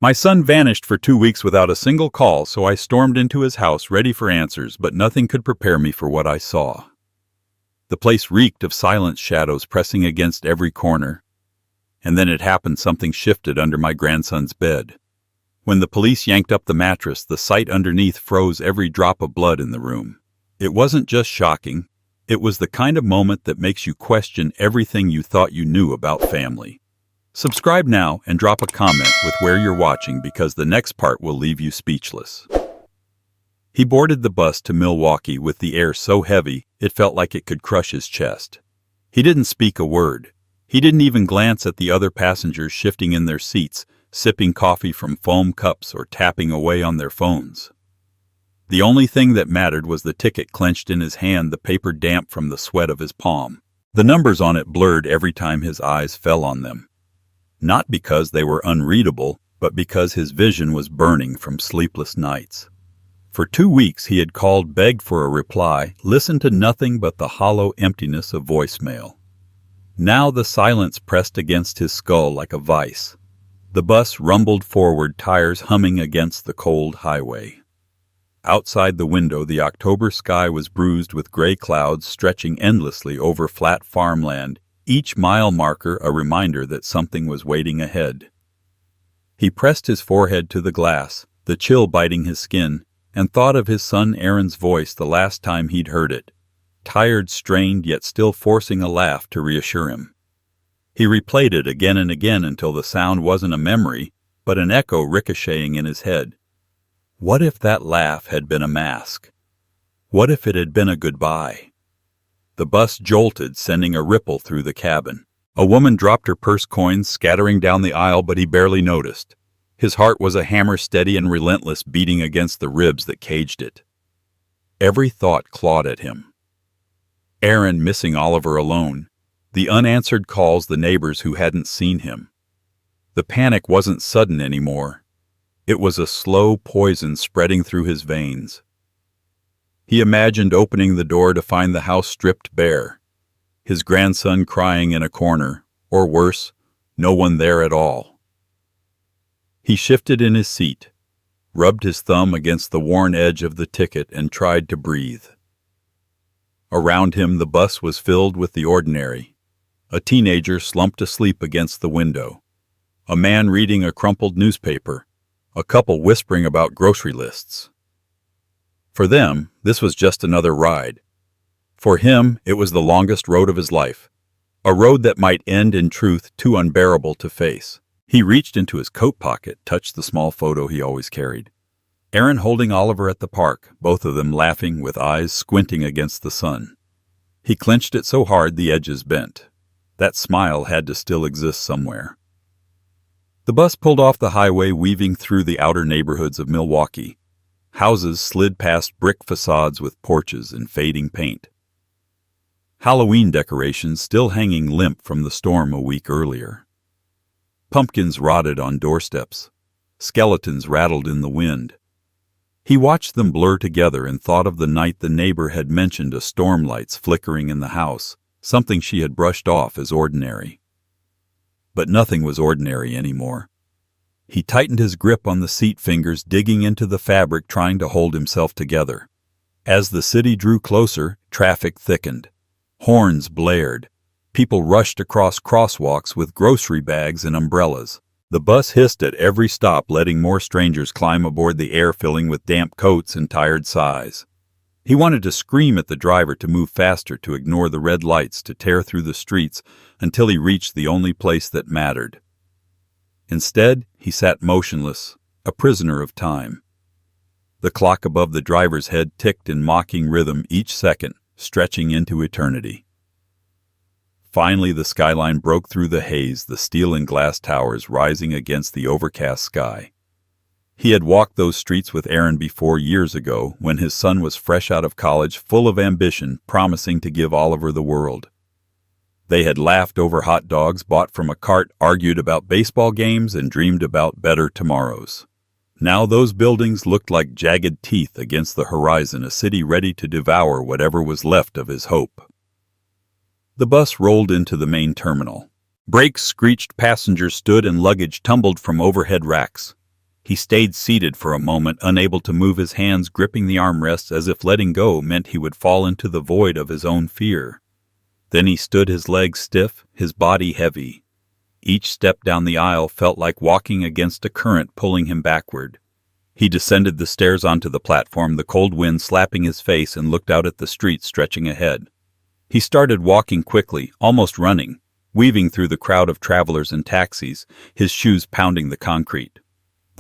My son vanished for 2 weeks without a single call, so I stormed into his house ready for answers, but nothing could prepare me for what I saw. The place reeked of silent shadows pressing against every corner. And then it happened. Something shifted under my grandson's bed. When the police yanked up the mattress, the sight underneath froze every drop of blood in the room. It wasn't just shocking. It was the kind of moment that makes you question everything you thought you knew about family. Subscribe now and drop a comment with where you're watching, because the next part will leave you speechless. He boarded the bus to Milwaukee with the air so heavy it felt like it could crush his chest. He didn't speak a word. He didn't even glance at the other passengers shifting in their seats, sipping coffee from foam cups or tapping away on their phones. The only thing that mattered was the ticket clenched in his hand, the paper damp from the sweat of his palm. The numbers on it blurred every time his eyes fell on them. Not because they were unreadable, but because his vision was burning from sleepless nights. For 2 weeks he had called, begged for a reply, listened to nothing but the hollow emptiness of voicemail. Now the silence pressed against his skull like a vice. The bus rumbled forward, tires humming against the cold highway. Outside the window, the October sky was bruised with gray clouds stretching endlessly over flat farmland, each mile marker a reminder that something was waiting ahead. He pressed his forehead to the glass, the chill biting his skin, and thought of his son Aaron's voice the last time he'd heard it, tired, strained, yet still forcing a laugh to reassure him. He replayed it again and again until the sound wasn't a memory, but an echo ricocheting in his head. What if that laugh had been a mask? What if it had been a goodbye? The bus jolted, sending a ripple through the cabin. A woman dropped her purse coins, scattering down the aisle, but he barely noticed. His heart was a hammer, steady and relentless, beating against the ribs that caged it. Every thought clawed at him. Aaron missing Oliver alone. The unanswered calls, the neighbors who hadn't seen him. The panic wasn't sudden anymore. It was a slow poison spreading through his veins. He imagined opening the door to find the house stripped bare, his grandson crying in a corner, or worse, no one there at all. He shifted in his seat, rubbed his thumb against the worn edge of the ticket, and tried to breathe. Around him, the bus was filled with the ordinary. A teenager slumped asleep against the window, a man reading a crumpled newspaper, a couple whispering about grocery lists. For them, this was just another ride. For him, it was the longest road of his life, a road that might end in truth too unbearable to face. He reached into his coat pocket, touched the small photo he always carried. Aaron holding Oliver at the park, both of them laughing with eyes squinting against the sun. He clenched it so hard the edges bent. That smile had to still exist somewhere. The bus pulled off the highway, weaving through the outer neighborhoods of Milwaukee. Houses slid past brick facades with porches and fading paint. Halloween decorations still hanging limp from the storm a week earlier. Pumpkins rotted on doorsteps. Skeletons rattled in the wind. He watched them blur together and thought of the night the neighbor had mentioned a storm lights flickering in the house, something she had brushed off as ordinary. But nothing was ordinary anymore. He tightened his grip on the seat, fingers digging into the fabric, trying to hold himself together. As the city drew closer, traffic thickened. Horns blared. People rushed across crosswalks with grocery bags and umbrellas. The bus hissed at every stop, letting more strangers climb aboard, the air filling with damp coats and tired sighs. He wanted to scream at the driver to move faster, to ignore the red lights, to tear through the streets until he reached the only place that mattered. Instead, he sat motionless, a prisoner of time. The clock above the driver's head ticked in mocking rhythm, each second stretching into eternity. Finally, the skyline broke through the haze, the steel and glass towers rising against the overcast sky. He had walked those streets with Aaron before, years ago, when his son was fresh out of college, full of ambition, promising to give Oliver the world. They had laughed over hot dogs bought from a cart, argued about baseball games, and dreamed about better tomorrows. Now those buildings looked like jagged teeth against the horizon, a city ready to devour whatever was left of his hope. The bus rolled into the main terminal. Brakes screeched, passengers stood, and luggage tumbled from overhead racks. He stayed seated for a moment, unable to move, his hands gripping the armrests as if letting go meant he would fall into the void of his own fear. Then he stood, his legs stiff, his body heavy. Each step down the aisle felt like walking against a current pulling him backward. He descended the stairs onto the platform, the cold wind slapping his face, and looked out at the street stretching ahead. He started walking quickly, almost running, weaving through the crowd of travelers and taxis, his shoes pounding the concrete.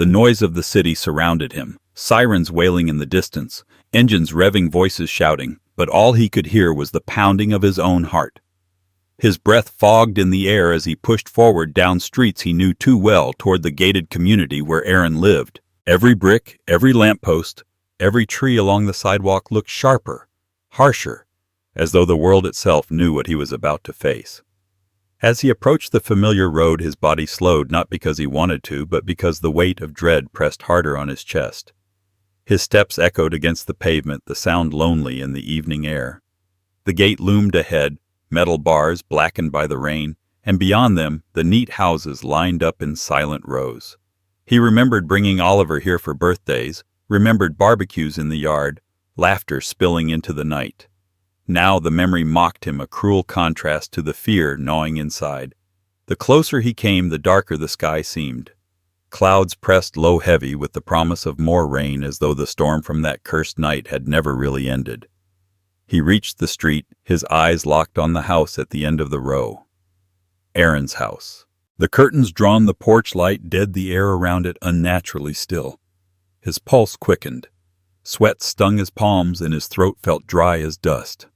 The noise of the city surrounded him, sirens wailing in the distance, engines revving, voices shouting, but all he could hear was the pounding of his own heart. His breath fogged in the air as he pushed forward down streets he knew too well toward the gated community where Aaron lived. Every brick, every lamppost, every tree along the sidewalk looked sharper, harsher, as though the world itself knew what he was about to face. As he approached the familiar road, his body slowed, not because he wanted to, but because the weight of dread pressed harder on his chest. His steps echoed against the pavement, the sound lonely in the evening air. The gate loomed ahead, metal bars blackened by the rain, and beyond them, the neat houses lined up in silent rows. He remembered bringing Oliver here for birthdays, remembered barbecues in the yard, laughter spilling into the night. Now the memory mocked him, a cruel contrast to the fear gnawing inside. The closer he came, the darker the sky seemed. Clouds pressed low heavy with the promise of more rain, as though the storm from that cursed night had never really ended. He reached the street, his eyes locked on the house at the end of the row. Aaron's house. The curtains drawn, the porch light dead, the air around it unnaturally still. His pulse quickened. Sweat stung his palms and his throat felt dry as dust.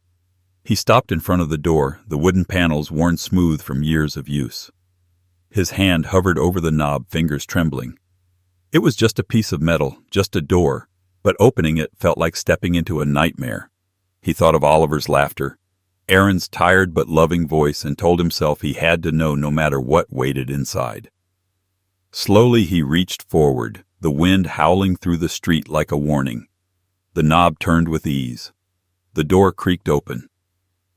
He stopped in front of the door, the wooden panels worn smooth from years of use. His hand hovered over the knob, fingers trembling. It was just a piece of metal, just a door, but opening it felt like stepping into a nightmare. He thought of Oliver's laughter, Aaron's tired but loving voice, and told himself he had to know no matter what waited inside. Slowly he reached forward, the wind howling through the street like a warning. The knob turned with ease. The door creaked open.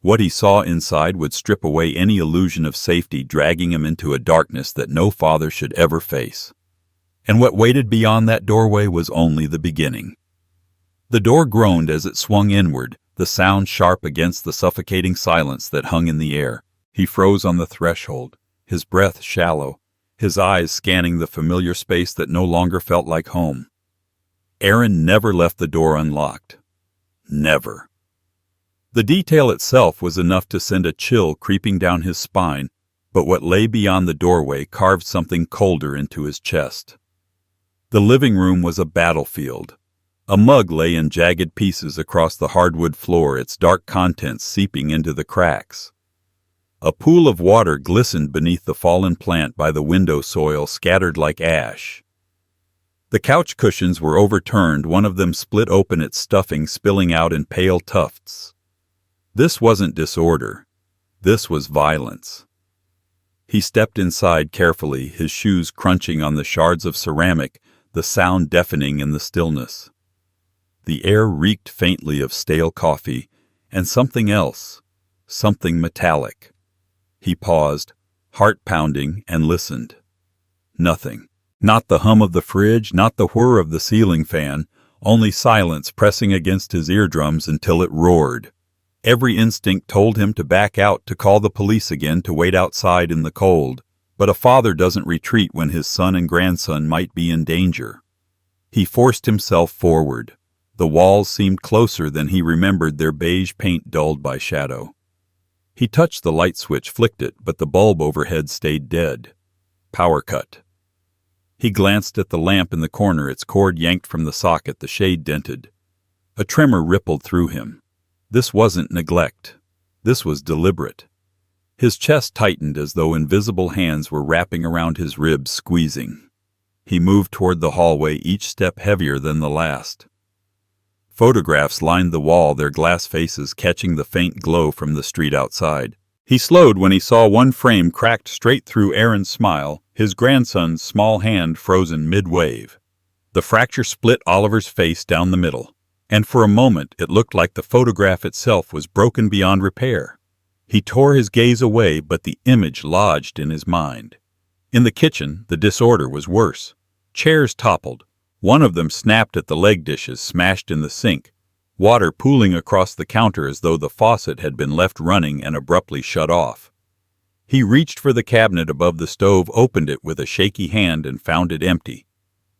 What he saw inside would strip away any illusion of safety, dragging him into a darkness that no father should ever face. And what waited beyond that doorway was only the beginning. The door groaned as it swung inward, the sound sharp against the suffocating silence that hung in the air. He froze on the threshold, his breath shallow, his eyes scanning the familiar space that no longer felt like home. Aaron never left the door unlocked. Never. The detail itself was enough to send a chill creeping down his spine, but what lay beyond the doorway carved something colder into his chest. The living room was a battlefield. A mug lay in jagged pieces across the hardwood floor, its dark contents seeping into the cracks. A pool of water glistened beneath the fallen plant by the window soil, scattered like ash. The couch cushions were overturned, one of them split open, its stuffing spilling out in pale tufts. This wasn't disorder. This was violence. He stepped inside carefully, his shoes crunching on the shards of ceramic, the sound deafening in the stillness. The air reeked faintly of stale coffee and something else, something metallic. He paused, heart pounding, and listened. Nothing. Not the hum of the fridge, not the whir of the ceiling fan, only silence pressing against his eardrums until it roared. Every instinct told him to back out, to call the police again, to wait outside in the cold. But a father doesn't retreat when his son and grandson might be in danger. He forced himself forward. The walls seemed closer than he remembered, their beige paint dulled by shadow. He touched the light switch, flicked it, but the bulb overhead stayed dead. Power cut. He glanced at the lamp in the corner, its cord yanked from the socket, the shade dented. A tremor rippled through him. This wasn't neglect. This was deliberate. His chest tightened as though invisible hands were wrapping around his ribs, squeezing. He moved toward the hallway, each step heavier than the last. Photographs lined the wall, their glass faces catching the faint glow from the street outside. He slowed when he saw one frame cracked straight through Aaron's smile, his grandson's small hand frozen mid-wave. The fracture split Oliver's face down the middle, and for a moment it looked like the photograph itself was broken beyond repair. He tore his gaze away, but the image lodged in his mind. In the kitchen, the disorder was worse. Chairs toppled. One of them snapped at the leg dishes smashed in the sink, water pooling across the counter as though the faucet had been left running and abruptly shut off. He reached for the cabinet above the stove, opened it with a shaky hand, and found it empty.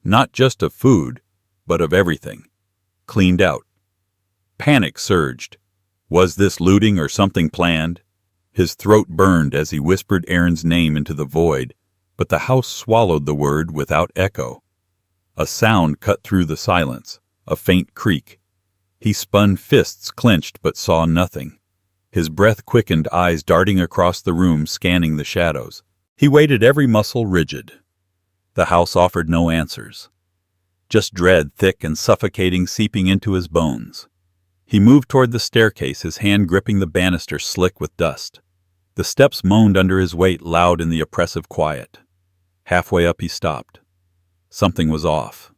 Not just of food, but of everything. Cleaned out. Panic surged. Was this looting or something planned? His throat burned as he whispered Aaron's name into the void, but the house swallowed the word without echo. A sound cut through the silence, a faint creak. He spun, fists clenched, but saw nothing. His breath quickened, eyes darting across the room, scanning the shadows. He waited, every muscle rigid. The house offered no answers. Just dread, thick and suffocating, seeping into his bones. He moved toward the staircase, his hand gripping the banister slick with dust. The steps moaned under his weight, loud in the oppressive quiet. Halfway up he stopped. Something was off.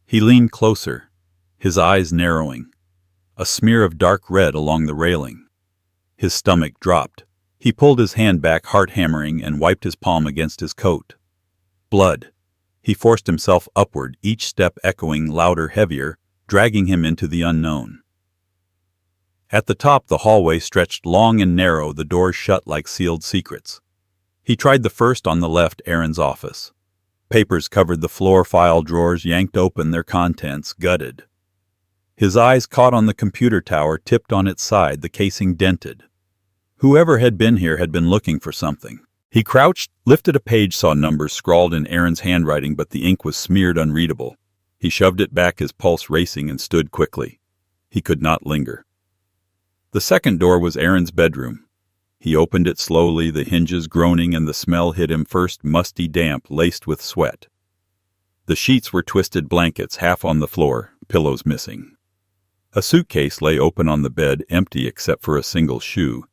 He leaned closer, his eyes narrowing. A smear of dark red along the railing. His stomach dropped. He pulled his hand back, heart hammering, and wiped his palm against his coat. Blood. He forced himself upward, each step echoing louder, heavier, dragging him into the unknown. At the top, the hallway stretched long and narrow, the doors shut like sealed secrets. He tried the first on the left, Aaron's office. Papers covered the floor, file drawers yanked open, their contents gutted. His eyes caught on the computer tower, tipped on its side, the casing dented. Whoever had been here had been looking for something. He crouched, lifted a page, saw numbers scrawled in Aaron's handwriting, but the ink was smeared unreadable. He shoved it back, his pulse racing, and stood quickly. He could not linger. The second door was Aaron's bedroom. He opened it slowly, the hinges groaning, and the smell hit him first, musty damp, laced with sweat. The sheets were twisted blankets, half on the floor, pillows missing. A suitcase lay open on the bed, empty except for a single shoe.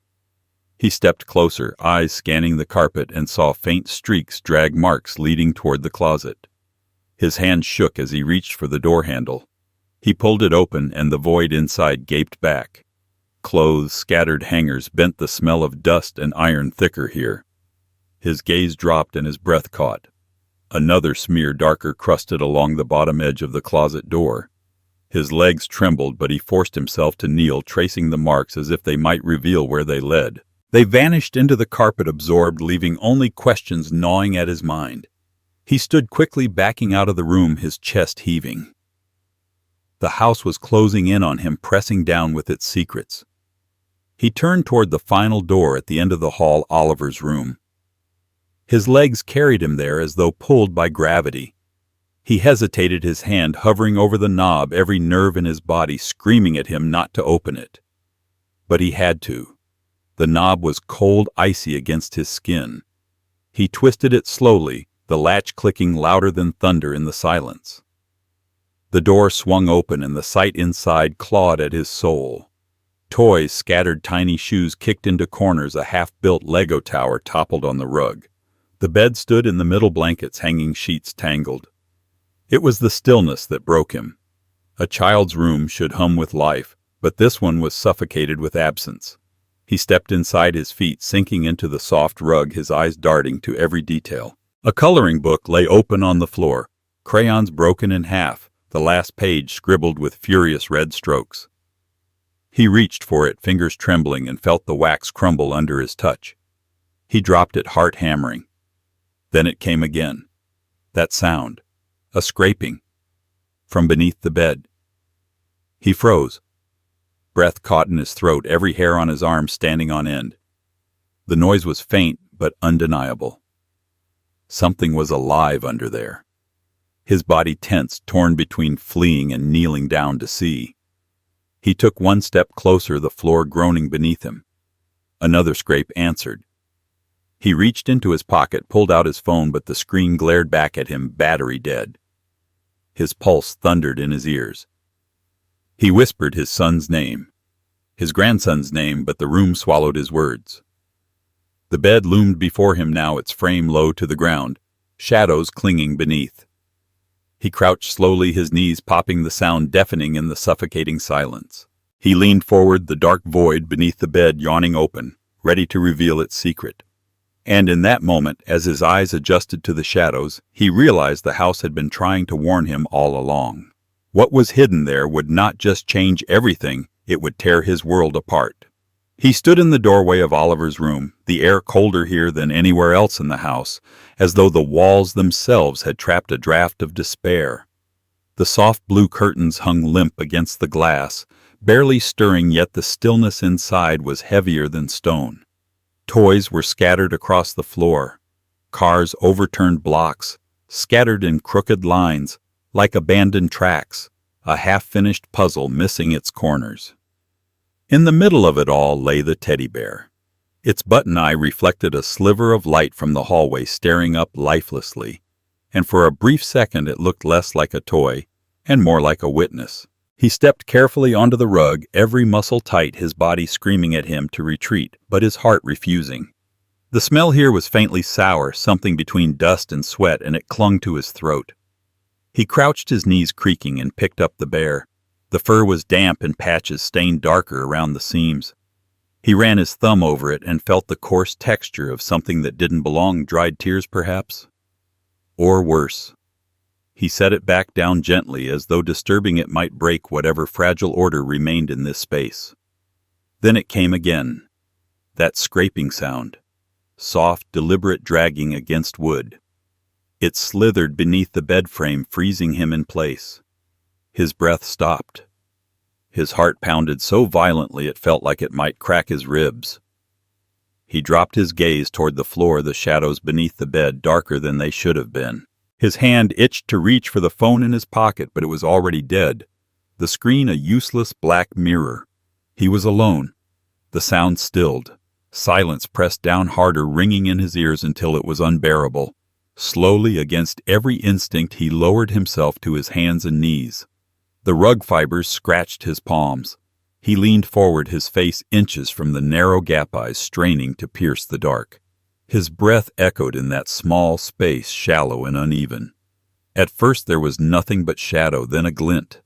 He stepped closer, eyes scanning the carpet, and saw faint streaks, drag marks leading toward the closet. His hand shook as he reached for the door handle. He pulled it open, and the void inside gaped back. Clothes, scattered hangers, bent, the smell of dust and iron thicker here. His gaze dropped and his breath caught. Another smear, darker, crusted along the bottom edge of the closet door. His legs trembled, but he forced himself to kneel, tracing the marks as if they might reveal where they led. They vanished into the carpet, absorbed, leaving only questions gnawing at his mind. He stood quickly, backing out of the room, his chest heaving. The house was closing in on him, pressing down with its secrets. He turned toward the final door at the end of the hall, Oliver's room. His legs carried him there as though pulled by gravity. He hesitated, his hand hovering over the knob, every nerve in his body screaming at him not to open it. But he had to. The knob was cold, icy against his skin. He twisted it slowly, the latch clicking louder than thunder in the silence. The door swung open, and the sight inside clawed at his soul. Toys scattered, tiny shoes kicked into corners, a half-built Lego tower toppled on the rug. The bed stood in the middle, blankets hanging, sheets tangled. It was the stillness that broke him. A child's room should hum with life, but this one was suffocated with absence. He stepped inside, his feet sinking into the soft rug, his eyes darting to every detail. A coloring book lay open on the floor, crayons broken in half, the last page scribbled with furious red strokes. He reached for it, fingers trembling, and felt the wax crumble under his touch. He dropped it, heart hammering. Then it came again. That sound. A scraping. From beneath the bed. He froze. Breath caught in his throat, every hair on his arm standing on end. The noise was faint, but undeniable. Something was alive under there. His body tensed, torn between fleeing and kneeling down to see. He took one step closer, the floor groaning beneath him. Another scrape answered. He reached into his pocket, pulled out his phone, but the screen glared back at him, battery dead. His pulse thundered in his ears. He whispered his son's name, his grandson's name, but the room swallowed his words. The bed loomed before him now, its frame low to the ground, shadows clinging beneath. He crouched slowly, his knees popping, the sound deafening in the suffocating silence. He leaned forward, the dark void beneath the bed yawning open, ready to reveal its secret. And in that moment, as his eyes adjusted to the shadows, he realized the house had been trying to warn him all along. What was hidden there would not just change everything, it would tear his world apart. He stood in the doorway of Oliver's room, the air colder here than anywhere else in the house, as though the walls themselves had trapped a draft of despair. The soft blue curtains hung limp against the glass, barely stirring, yet the stillness inside was heavier than stone. Toys were scattered across the floor. Cars overturned blocks, scattered in crooked lines, like abandoned tracks, a half-finished puzzle missing its corners. In the middle of it all lay the teddy bear. Its button eye reflected a sliver of light from the hallway, staring up lifelessly, and for a brief second it looked less like a toy and more like a witness. He stepped carefully onto the rug, every muscle tight, his body screaming at him to retreat, but his heart refusing. The smell here was faintly sour, something between dust and sweat, and it clung to his throat. He crouched, his knees creaking, and picked up the bear. The fur was damp and patches stained darker around the seams. He ran his thumb over it and felt the coarse texture of something that didn't belong, dried tears perhaps? Or worse. He set it back down gently, as though disturbing it might break whatever fragile order remained in this space. Then it came again. That scraping sound. Soft, deliberate dragging against wood. It slithered beneath the bed frame, freezing him in place. His breath stopped. His heart pounded so violently it felt like it might crack his ribs. He dropped his gaze toward the floor, the shadows beneath the bed darker than they should have been. His hand itched to reach for the phone in his pocket, but it was already dead. The screen a useless black mirror. He was alone. The sound stilled. Silence pressed down harder, ringing in his ears until it was unbearable. Slowly, against every instinct, he lowered himself to his hands and knees. The rug fibers scratched his palms. He leaned forward, his face inches from the narrow gap eyes straining to pierce the dark. His breath echoed in that small space, shallow and uneven. At first there was nothing but shadow, then a glint.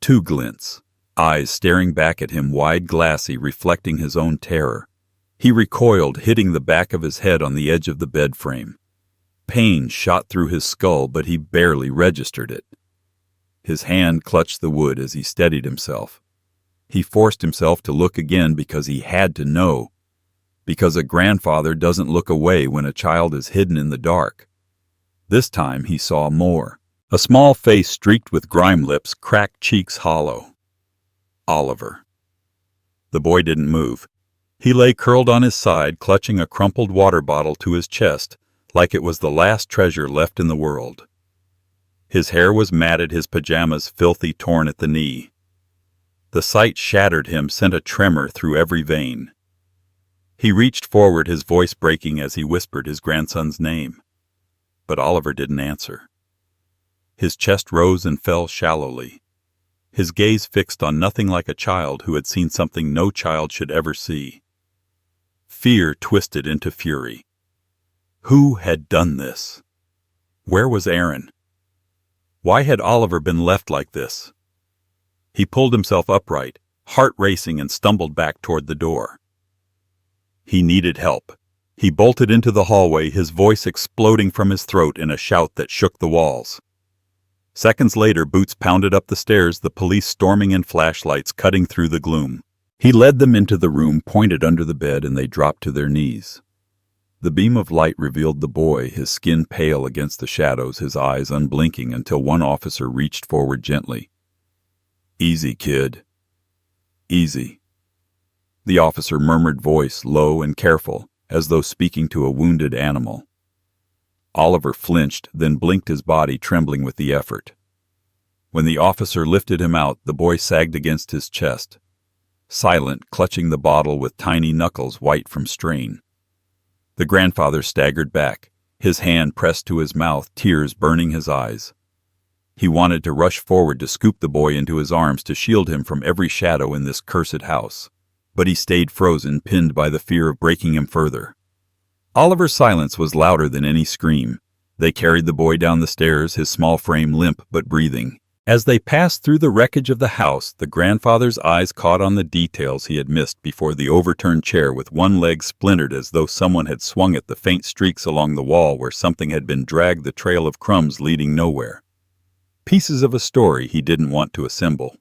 Two glints, eyes staring back at him, wide, glassy, reflecting his own terror. He recoiled, hitting the back of his head on the edge of the bed frame. Pain shot through his skull, but he barely registered it. His hand clutched the wood as he steadied himself. He forced himself to look again because he had to know. Because a grandfather doesn't look away when a child is hidden in the dark. This time he saw more. A small face streaked with grime, lips, cracked cheeks hollow. Oliver. The boy didn't move. He lay curled on his side, clutching a crumpled water bottle to his chest, like it was the last treasure left in the world. His hair was matted, his pajamas filthy, torn at the knee. The sight shattered him, sent a tremor through every vein. He reached forward, his voice breaking as he whispered his grandson's name. But Oliver didn't answer. His chest rose and fell shallowly, his gaze fixed on nothing, like a child who had seen something no child should ever see. Fear twisted into fury. Who had done this? Where was Aaron? Why had Oliver been left like this? He pulled himself upright, heart racing, and stumbled back toward the door. He needed help. He bolted into the hallway, his voice exploding from his throat in a shout that shook the walls. Seconds later, boots pounded up the stairs, the police storming in, flashlights cutting through the gloom. He led them into the room, pointed under the bed, and they dropped to their knees. The beam of light revealed the boy, his skin pale against the shadows, his eyes unblinking, until one officer reached forward gently. "Easy, kid. Easy." The officer murmured, voice low and careful, as though speaking to a wounded animal. Oliver flinched, then blinked, his body trembling with the effort. When the officer lifted him out, the boy sagged against his chest, silent, clutching the bottle with tiny knuckles white from strain. The grandfather staggered back, his hand pressed to his mouth, tears burning his eyes. He wanted to rush forward to scoop the boy into his arms, to shield him from every shadow in this cursed house. But he stayed frozen, pinned by the fear of breaking him further. Oliver's silence was louder than any scream. They carried the boy down the stairs, his small frame limp but breathing. As they passed through the wreckage of the house, the grandfather's eyes caught on the details he had missed before: the overturned chair with one leg splintered as though someone had swung it, the faint streaks along the wall where something had been dragged, the trail of crumbs leading nowhere. Pieces of a story he didn't want to assemble.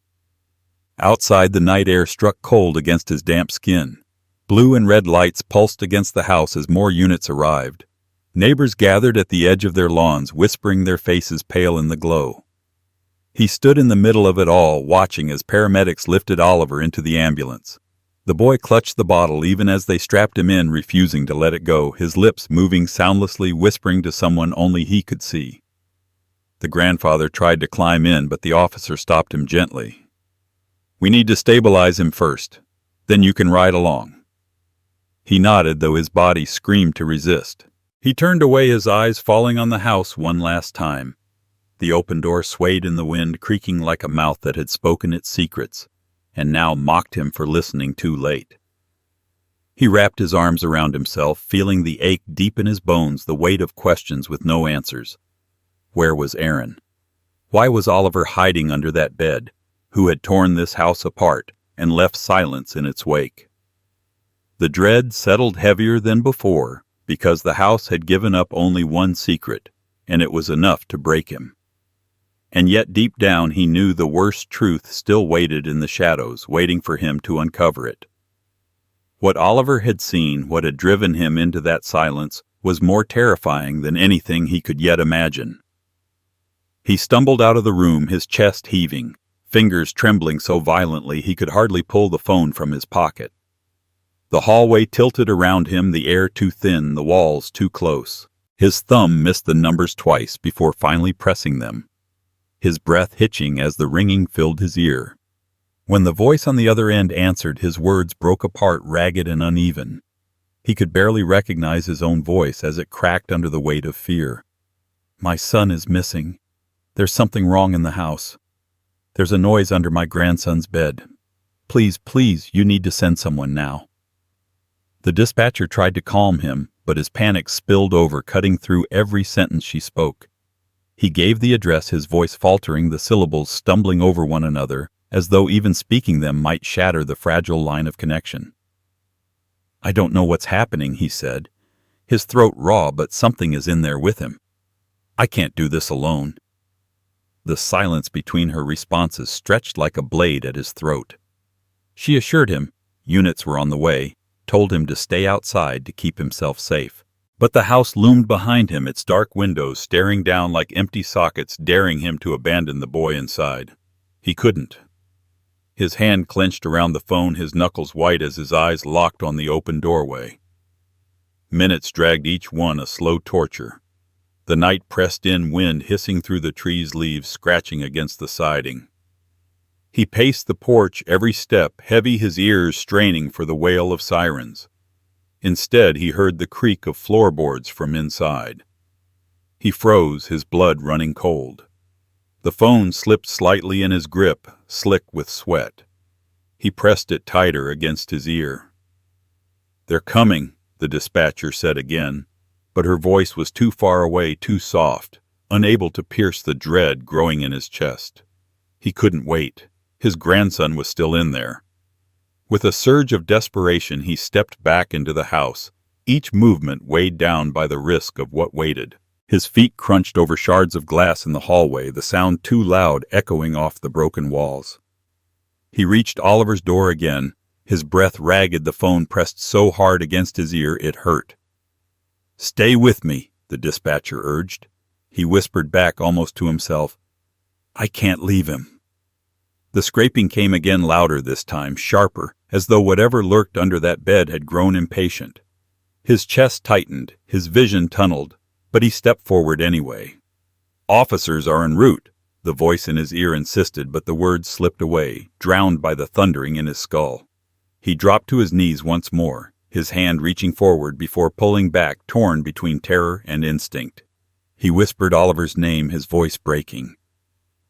Outside, the night air struck cold against his damp skin. Blue and red lights pulsed against the house as more units arrived. Neighbors gathered at the edge of their lawns, whispering, their faces pale in the glow. He stood in the middle of it all, watching as paramedics lifted Oliver into the ambulance. The boy clutched the bottle even as they strapped him in, refusing to let it go, his lips moving soundlessly, whispering to someone only he could see. The grandfather tried to climb in, but the officer stopped him gently. "We need to stabilize him first. Then you can ride along." He nodded, though his body screamed to resist. He turned away, his eyes falling on the house one last time. The open door swayed in the wind, creaking like a mouth that had spoken its secrets, and now mocked him for listening too late. He wrapped his arms around himself, feeling the ache deep in his bones, the weight of questions with no answers. Where was Aaron? Why was Oliver hiding under that bed? Who had torn this house apart and left silence in its wake? The dread settled heavier than before, because the house had given up only one secret, and it was enough to break him. And yet deep down he knew the worst truth still waited in the shadows, waiting for him to uncover it. What Oliver had seen, what had driven him into that silence, was more terrifying than anything he could yet imagine. He stumbled out of the room, his chest heaving, fingers trembling so violently he could hardly pull the phone from his pocket. The hallway tilted around him, the air too thin, the walls too close. His thumb missed the numbers twice before finally pressing them, his breath hitching as the ringing filled his ear. When the voice on the other end answered, his words broke apart, ragged and uneven. He could barely recognize his own voice as it cracked under the weight of fear. "My son is missing. There's something wrong in the house. There's a noise under my grandson's bed. Please, please, you need to send someone now." The dispatcher tried to calm him, but his panic spilled over, cutting through every sentence she spoke. He gave the address, his voice faltering, the syllables stumbling over one another, as though even speaking them might shatter the fragile line of connection. "I don't know what's happening," he said, his throat raw, but something is in there with him. "I can't do this alone." The silence between her responses stretched like a blade at his throat. She assured him units were on the way, told him to stay outside to keep himself safe. But the house loomed behind him, its dark windows staring down like empty sockets, daring him to abandon the boy inside. He couldn't. His hand clenched around the phone, his knuckles white as his eyes locked on the open doorway. Minutes dragged, each one a slow torture. The night pressed in, wind hissing through the trees, leaves scratching against the siding. He paced the porch, every step heavy, his ears straining for the wail of sirens. Instead, he heard the creak of floorboards from inside. He froze, his blood running cold. The phone slipped slightly in his grip, slick with sweat. He pressed it tighter against his ear. "They're coming," the dispatcher said again, but her voice was too far away, too soft, unable to pierce the dread growing in his chest. He couldn't wait. His grandson was still in there. With a surge of desperation, he stepped back into the house, each movement weighed down by the risk of what waited. His feet crunched over shards of glass in the hallway, the sound too loud echoing off the broken walls. He reached Oliver's door again, his breath ragged, the phone pressed so hard against his ear it hurt. "Stay with me," the dispatcher urged. He whispered back almost to himself, "I can't leave him." The scraping came again, louder this time, sharper, as though whatever lurked under that bed had grown impatient. His chest tightened, his vision tunneled, but he stepped forward anyway. "Officers are en route," the voice in his ear insisted, but the words slipped away, drowned by the thundering in his skull. He dropped to his knees once more, his hand reaching forward before pulling back, torn between terror and instinct. He whispered Oliver's name, his voice breaking.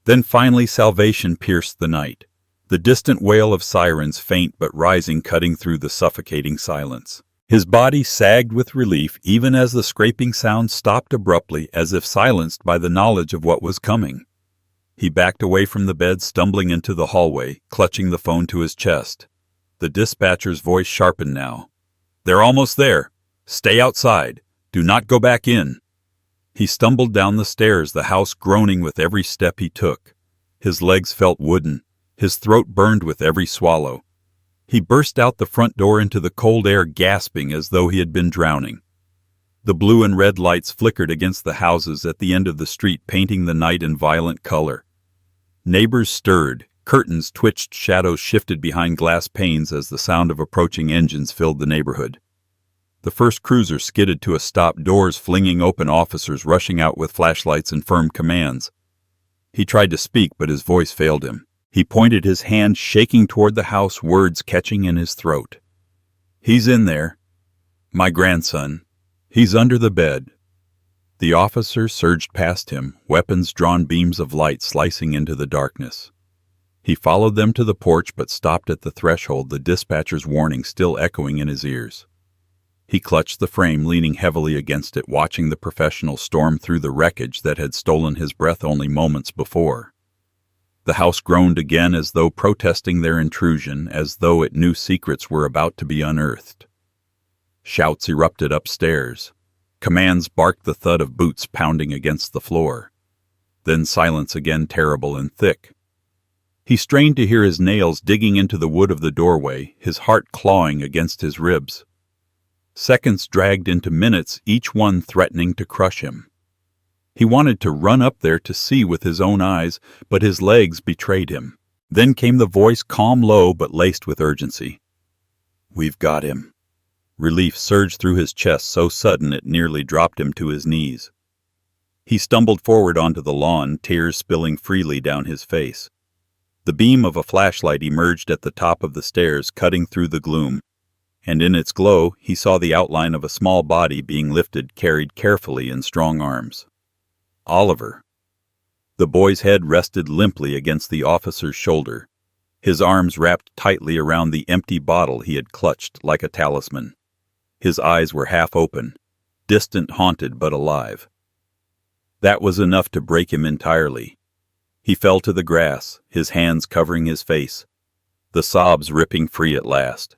Then finally salvation pierced the night. The distant wail of sirens, faint but rising, cutting through the suffocating silence. His body sagged with relief even as the scraping sound stopped abruptly, as if silenced by the knowledge of what was coming. He backed away from the bed, stumbling into the hallway, clutching the phone to his chest. The dispatcher's voice sharpened now. "They're almost there. Stay outside. Do not go back in." He stumbled down the stairs, the house groaning with every step he took. His legs felt wooden. His throat burned with every swallow. He burst out the front door into the cold air, gasping as though he had been drowning. The blue and red lights flickered against the houses at the end of the street, painting the night in violent color. Neighbors stirred. Curtains twitched, shadows shifted behind glass panes as the sound of approaching engines filled the neighborhood. The first cruiser skidded to a stop, doors flinging open, officers rushing out with flashlights and firm commands. He tried to speak, but his voice failed him. He pointed, his hand shaking toward the house, words catching in his throat. "He's in there. My grandson. He's under the bed." The officers surged past him, weapons drawn, beams of light slicing into the darkness. He followed them to the porch, but stopped at the threshold, the dispatcher's warning still echoing in his ears. He clutched the frame, leaning heavily against it, watching the professional storm through the wreckage that had stolen his breath only moments before. The house groaned again, as though protesting their intrusion, as though it knew secrets were about to be unearthed. Shouts erupted upstairs. Commands barked, the thud of boots pounding against the floor. Then silence again, terrible and thick. He strained to hear his nails digging into the wood of the doorway, his heart clawing against his ribs. Seconds dragged into minutes, each one threatening to crush him. He wanted to run up there to see with his own eyes, but his legs betrayed him. Then came the voice, calm, low, but laced with urgency. "We've got him." Relief surged through his chest, so sudden it nearly dropped him to his knees. He stumbled forward onto the lawn, tears spilling freely down his face. The beam of a flashlight emerged at the top of the stairs, cutting through the gloom, and in its glow he saw the outline of a small body being lifted, carried carefully in strong arms. Oliver. The boy's head rested limply against the officer's shoulder, his arms wrapped tightly around the empty bottle he had clutched like a talisman. His eyes were half open, distant, haunted, but alive. That was enough to break him entirely. He fell to the grass, his hands covering his face, the sobs ripping free at last.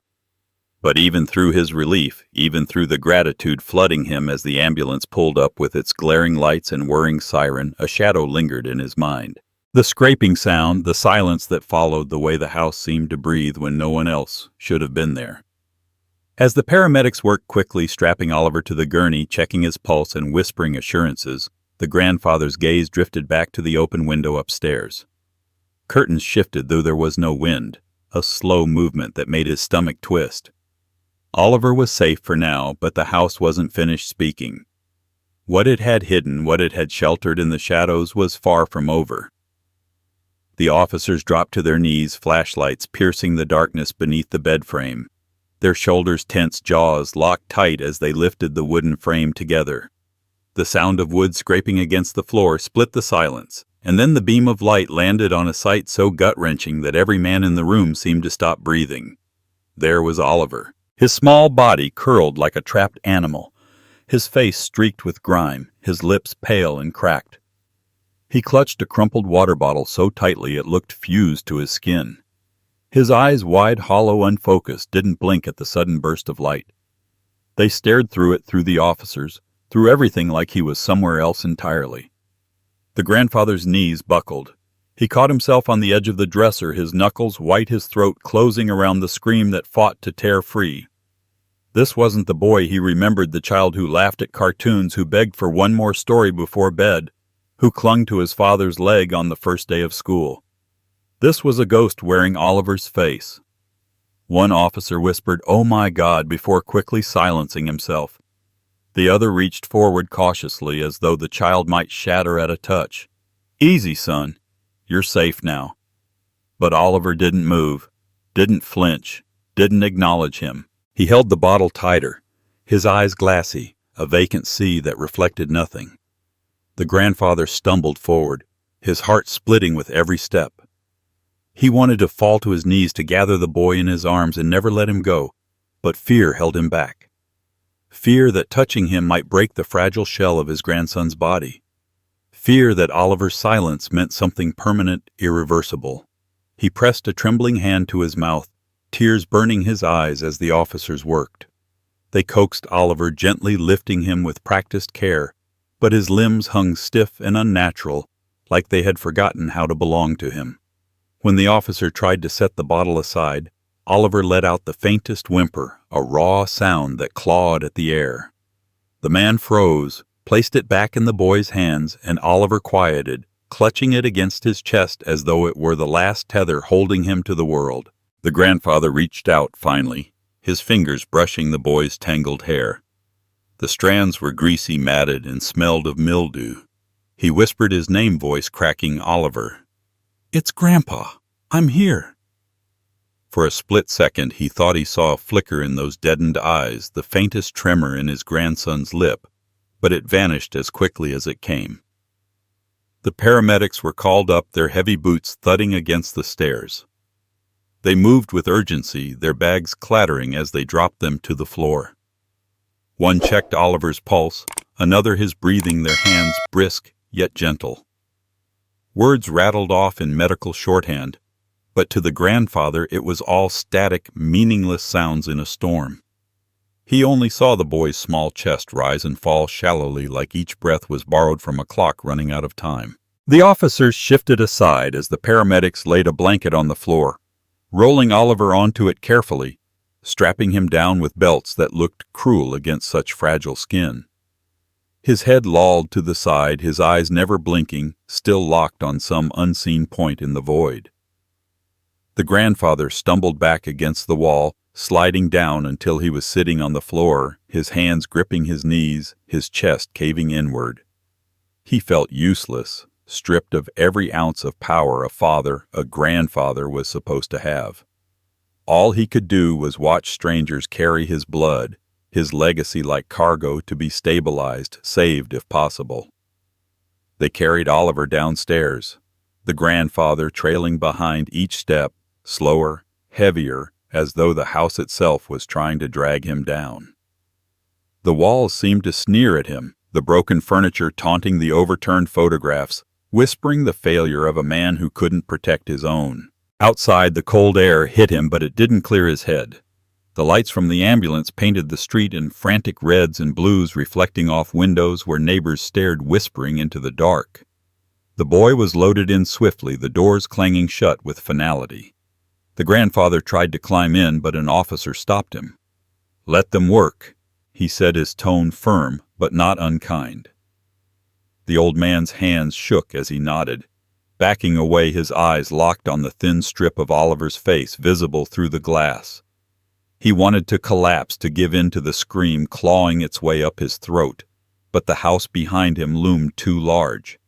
But even through his relief, even through the gratitude flooding him as the ambulance pulled up with its glaring lights and whirring siren, a shadow lingered in his mind. The scraping sound, the silence that followed, the way the house seemed to breathe when no one else should have been there. As the paramedics worked quickly, strapping Oliver to the gurney, checking his pulse and whispering assurances, the grandfather's gaze drifted back to the open window upstairs. Curtains shifted, though there was no wind, a slow movement that made his stomach twist. Oliver was safe for now, but the house wasn't finished speaking. What it had hidden, what it had sheltered in the shadows, was far from over. The officers dropped to their knees, flashlights piercing the darkness beneath the bed frame, their shoulders tense, jaws locked tight as they lifted the wooden frame together. The sound of wood scraping against the floor split the silence, and then the beam of light landed on a sight so gut-wrenching that every man in the room seemed to stop breathing. There was Oliver, his small body curled like a trapped animal, his face streaked with grime, his lips pale and cracked. He clutched a crumpled water bottle so tightly it looked fused to his skin. His eyes, wide, hollow, unfocused, didn't blink at the sudden burst of light. They stared through it, through the officers, through everything, like he was somewhere else entirely. The grandfather's knees buckled. He caught himself on the edge of the dresser, his knuckles white, his throat closing around the scream that fought to tear free. This wasn't the boy he remembered, the child who laughed at cartoons, who begged for one more story before bed, who clung to his father's leg on the first day of school. This was a ghost wearing Oliver's face. One officer whispered, "Oh my God," before quickly silencing himself. The other reached forward cautiously, as though the child might shatter at a touch. "Easy, son. You're safe now." But Oliver didn't move, didn't flinch, didn't acknowledge him. He held the bottle tighter, his eyes glassy, a vacant sea that reflected nothing. The grandfather stumbled forward, his heart splitting with every step. He wanted to fall to his knees, to gather the boy in his arms and never let him go, but fear held him back. Fear that touching him might break the fragile shell of his grandson's body. Fear that Oliver's silence meant something permanent, irreversible. He pressed a trembling hand to his mouth, tears burning his eyes as the officers worked. They coaxed Oliver, gently lifting him with practiced care, but his limbs hung stiff and unnatural, like they had forgotten how to belong to him. When the officer tried to set the bottle aside, Oliver let out the faintest whimper, a raw sound that clawed at the air. The man froze, placed it back in the boy's hands, and Oliver quieted, clutching it against his chest as though it were the last tether holding him to the world. The grandfather reached out finally, his fingers brushing the boy's tangled hair. The strands were greasy, matted, and smelled of mildew. He whispered his name, voice cracking, "Oliver." "It's Grandpa. I'm here." For a split second he thought he saw a flicker in those deadened eyes, the faintest tremor in his grandson's lip, but it vanished as quickly as it came. The paramedics were called up, their heavy boots thudding against the stairs. They moved with urgency, their bags clattering as they dropped them to the floor. One checked Oliver's pulse, another his breathing, their hands brisk yet gentle. Words rattled off in medical shorthand, but to the grandfather it was all static, meaningless sounds in a storm. He only saw the boy's small chest rise and fall shallowly, like each breath was borrowed from a clock running out of time. The officers shifted aside as the paramedics laid a blanket on the floor, rolling Oliver onto it carefully, strapping him down with belts that looked cruel against such fragile skin. His head lolled to the side, his eyes never blinking, still locked on some unseen point in the void. The grandfather stumbled back against the wall, sliding down until he was sitting on the floor, his hands gripping his knees, his chest caving inward. He felt useless, stripped of every ounce of power a father, a grandfather, was supposed to have. All he could do was watch strangers carry his blood, his legacy like cargo to be stabilized, saved if possible. They carried Oliver downstairs, the grandfather trailing behind each step, slower, heavier, as though the house itself was trying to drag him down. The walls seemed to sneer at him, the broken furniture taunting the overturned photographs, whispering the failure of a man who couldn't protect his own. Outside, the cold air hit him, but it didn't clear his head. The lights from the ambulance painted the street in frantic reds and blues, reflecting off windows where neighbors stared whispering into the dark. The boy was loaded in swiftly, the doors clanging shut with finality. The grandfather tried to climb in, but an officer stopped him. "Let them work," he said, his tone firm but not unkind. The old man's hands shook as he nodded, backing away, his eyes locked on the thin strip of Oliver's face visible through the glass. He wanted to collapse, to give in to the scream clawing its way up his throat, but the house behind him loomed too large.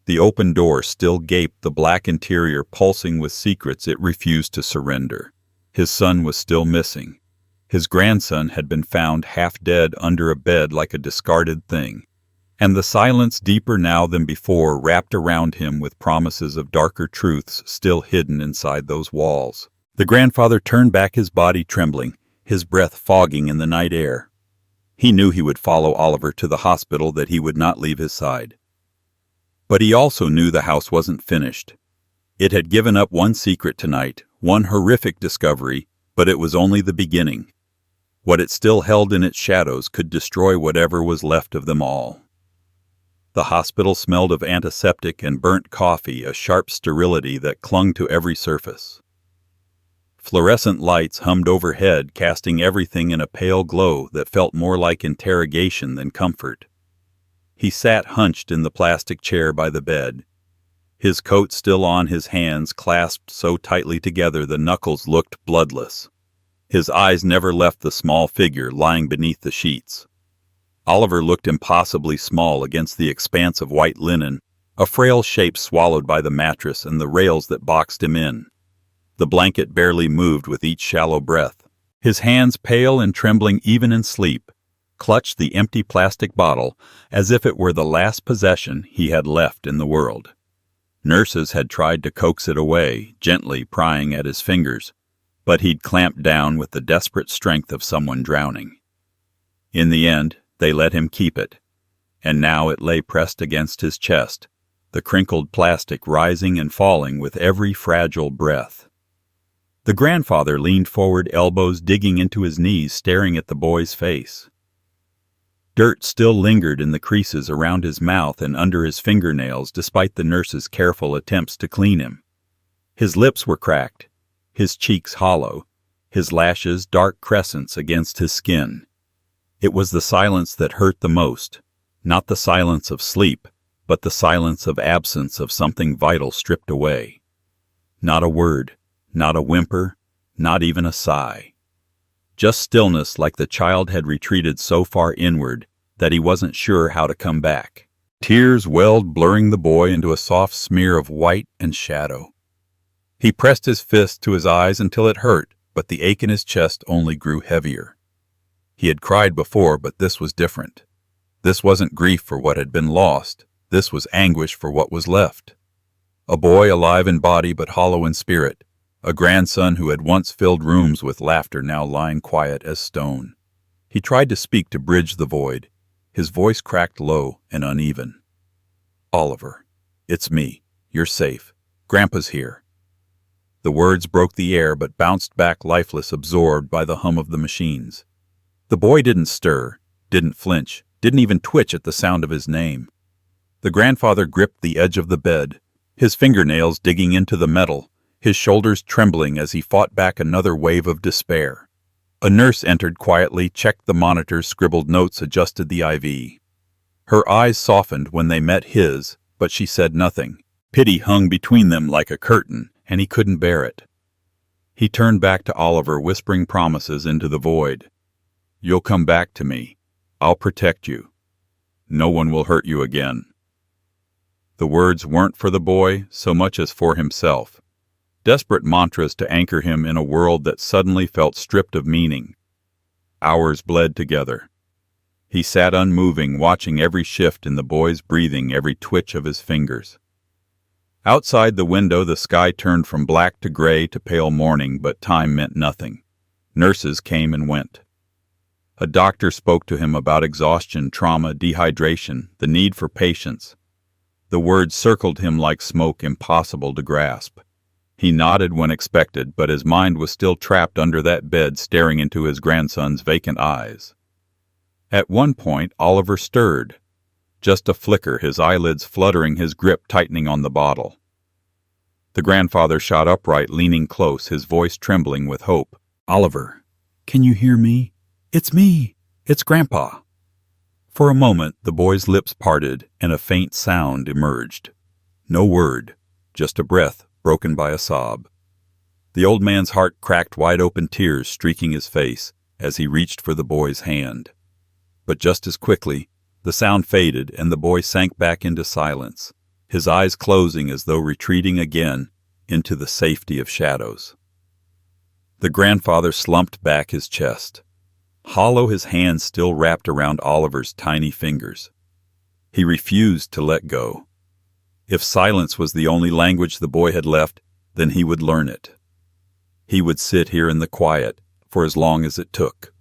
The open door still gaped, the black interior pulsing with secrets it refused to surrender. His son was still missing. His grandson had been found half dead under a bed like a discarded thing, and the silence, deeper now than before, wrapped around him with promises of darker truths still hidden inside those walls. The grandfather turned back, his body trembling, his breath fogging in the night air. He knew he would follow Oliver to the hospital, that he would not leave his side. But he also knew the house wasn't finished. It had given up one secret tonight, one horrific discovery, but it was only the beginning. What it still held in its shadows could destroy whatever was left of them all. The hospital smelled of antiseptic and burnt coffee, a sharp sterility that clung to every surface. Fluorescent lights hummed overhead, casting everything in a pale glow that felt more like interrogation than comfort. He sat hunched in the plastic chair by the bed, his coat still on, his hands clasped so tightly together the knuckles looked bloodless. His eyes never left the small figure lying beneath the sheets. Oliver looked impossibly small against the expanse of white linen, a frail shape swallowed by the mattress and the rails that boxed him in. The blanket barely moved with each shallow breath. His hands, pale and trembling even in sleep, clutched the empty plastic bottle as if it were the last possession he had left in the world. Nurses had tried to coax it away, gently prying at his fingers, but he'd clamped down with the desperate strength of someone drowning. In the end, they let him keep it. and now it lay pressed against his chest, the crinkled plastic rising and falling with every fragile breath. The grandfather leaned forward, elbows digging into his knees, staring at the boy's face. Dirt still lingered in the creases around his mouth and under his fingernails despite the nurse's careful attempts to clean him. His lips were cracked, his cheeks hollow, his lashes dark crescents against his skin. It was the silence that hurt the most, not the silence of sleep, but the silence of absence of something vital stripped away. Not a word, not a whimper, not even a sigh. Just stillness, like the child had retreated so far inward that he wasn't sure how to come back. Tears welled, blurring the boy into a soft smear of white and shadow. He pressed his fist to his eyes until it hurt, but the ache in his chest only grew heavier. He had cried before, but this was different. This wasn't grief for what had been lost. This was anguish for what was left. A boy alive in body but hollow in spirit. A grandson who had once filled rooms with laughter now lying quiet as stone. He tried to speak to bridge the void. His voice cracked low and uneven. "Oliver, it's me. You're safe. Grandpa's here." The words broke the air but bounced back lifeless, absorbed by the hum of the machines. The boy didn't stir, didn't flinch, didn't even twitch at the sound of his name. The grandfather gripped the edge of the bed, his fingernails digging into the metal, his shoulders trembling as he fought back another wave of despair. A nurse entered quietly, checked the monitors, scribbled notes, adjusted the IV. Her eyes softened when they met his, but she said nothing. Pity hung between them like a curtain, and he couldn't bear it. He turned back to Oliver, whispering promises into the void. "You'll come back to me. I'll protect you. No one will hurt you again." The words weren't for the boy so much as for himself. Desperate mantras to anchor him in a world that suddenly felt stripped of meaning. Hours bled together. He sat unmoving, watching every shift in the boy's breathing, every twitch of his fingers. Outside the window, the sky turned from black to gray to pale morning, but time meant nothing. Nurses came and went. A doctor spoke to him about exhaustion, trauma, dehydration, the need for patience. The words circled him like smoke, impossible to grasp. He nodded when expected, but his mind was still trapped under that bed, staring into his grandson's vacant eyes. At one point, Oliver stirred. Just a flicker, his eyelids fluttering, his grip tightening on the bottle. The grandfather shot upright, leaning close, his voice trembling with hope. "Oliver, can you hear me? It's me. It's Grandpa." For a moment, the boy's lips parted and a faint sound emerged. No word, just a breath broken by a sob. The old man's heart cracked wide open, tears streaking his face as he reached for the boy's hand. But just as quickly, the sound faded and the boy sank back into silence, his eyes closing as though retreating again into the safety of shadows. The grandfather slumped back his chest, hollow, his hands still wrapped around Oliver's tiny fingers. He refused to let go. If silence was the only language the boy had left, then he would learn it. He would sit here in the quiet for as long as it took,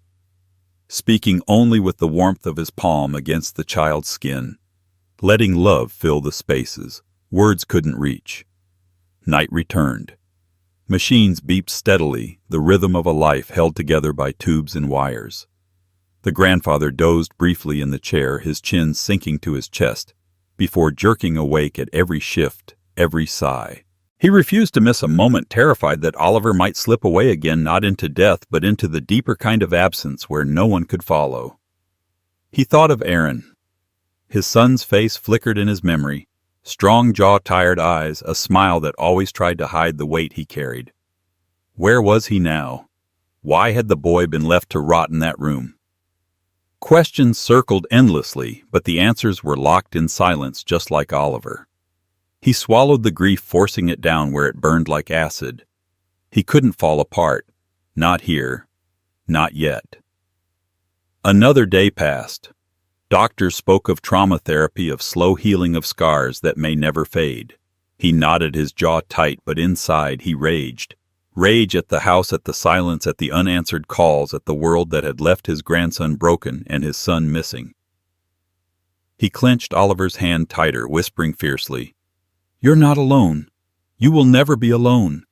speaking only with the warmth of his palm against the child's skin, letting love fill the spaces words couldn't reach. Night returned. Machines beeped steadily, the rhythm of a life held together by tubes and wires. The grandfather dozed briefly in the chair, his chin sinking to his chest, before jerking awake at every shift, every sigh. He refused to miss a moment, terrified that Oliver might slip away again, not into death, but into the deeper kind of absence where no one could follow. He thought of Aaron. His son's face flickered in his memory, strong jaw, tired eyes, a smile that always tried to hide the weight he carried. Where was he now? Why had the boy been left to rot in that room? Questions circled endlessly, but the answers were locked in silence, just like Oliver. He swallowed the grief, forcing it down where it burned like acid. He couldn't fall apart. Not here. Not yet. Another day passed. Doctors spoke of trauma therapy, of slow healing of scars that may never fade. He knotted his jaw tight, but inside he raged. Rage at the house, at the silence, at the unanswered calls, at the world that had left his grandson broken and his son missing. He clenched Oliver's hand tighter, whispering fiercely, "You're not alone. You will never be alone."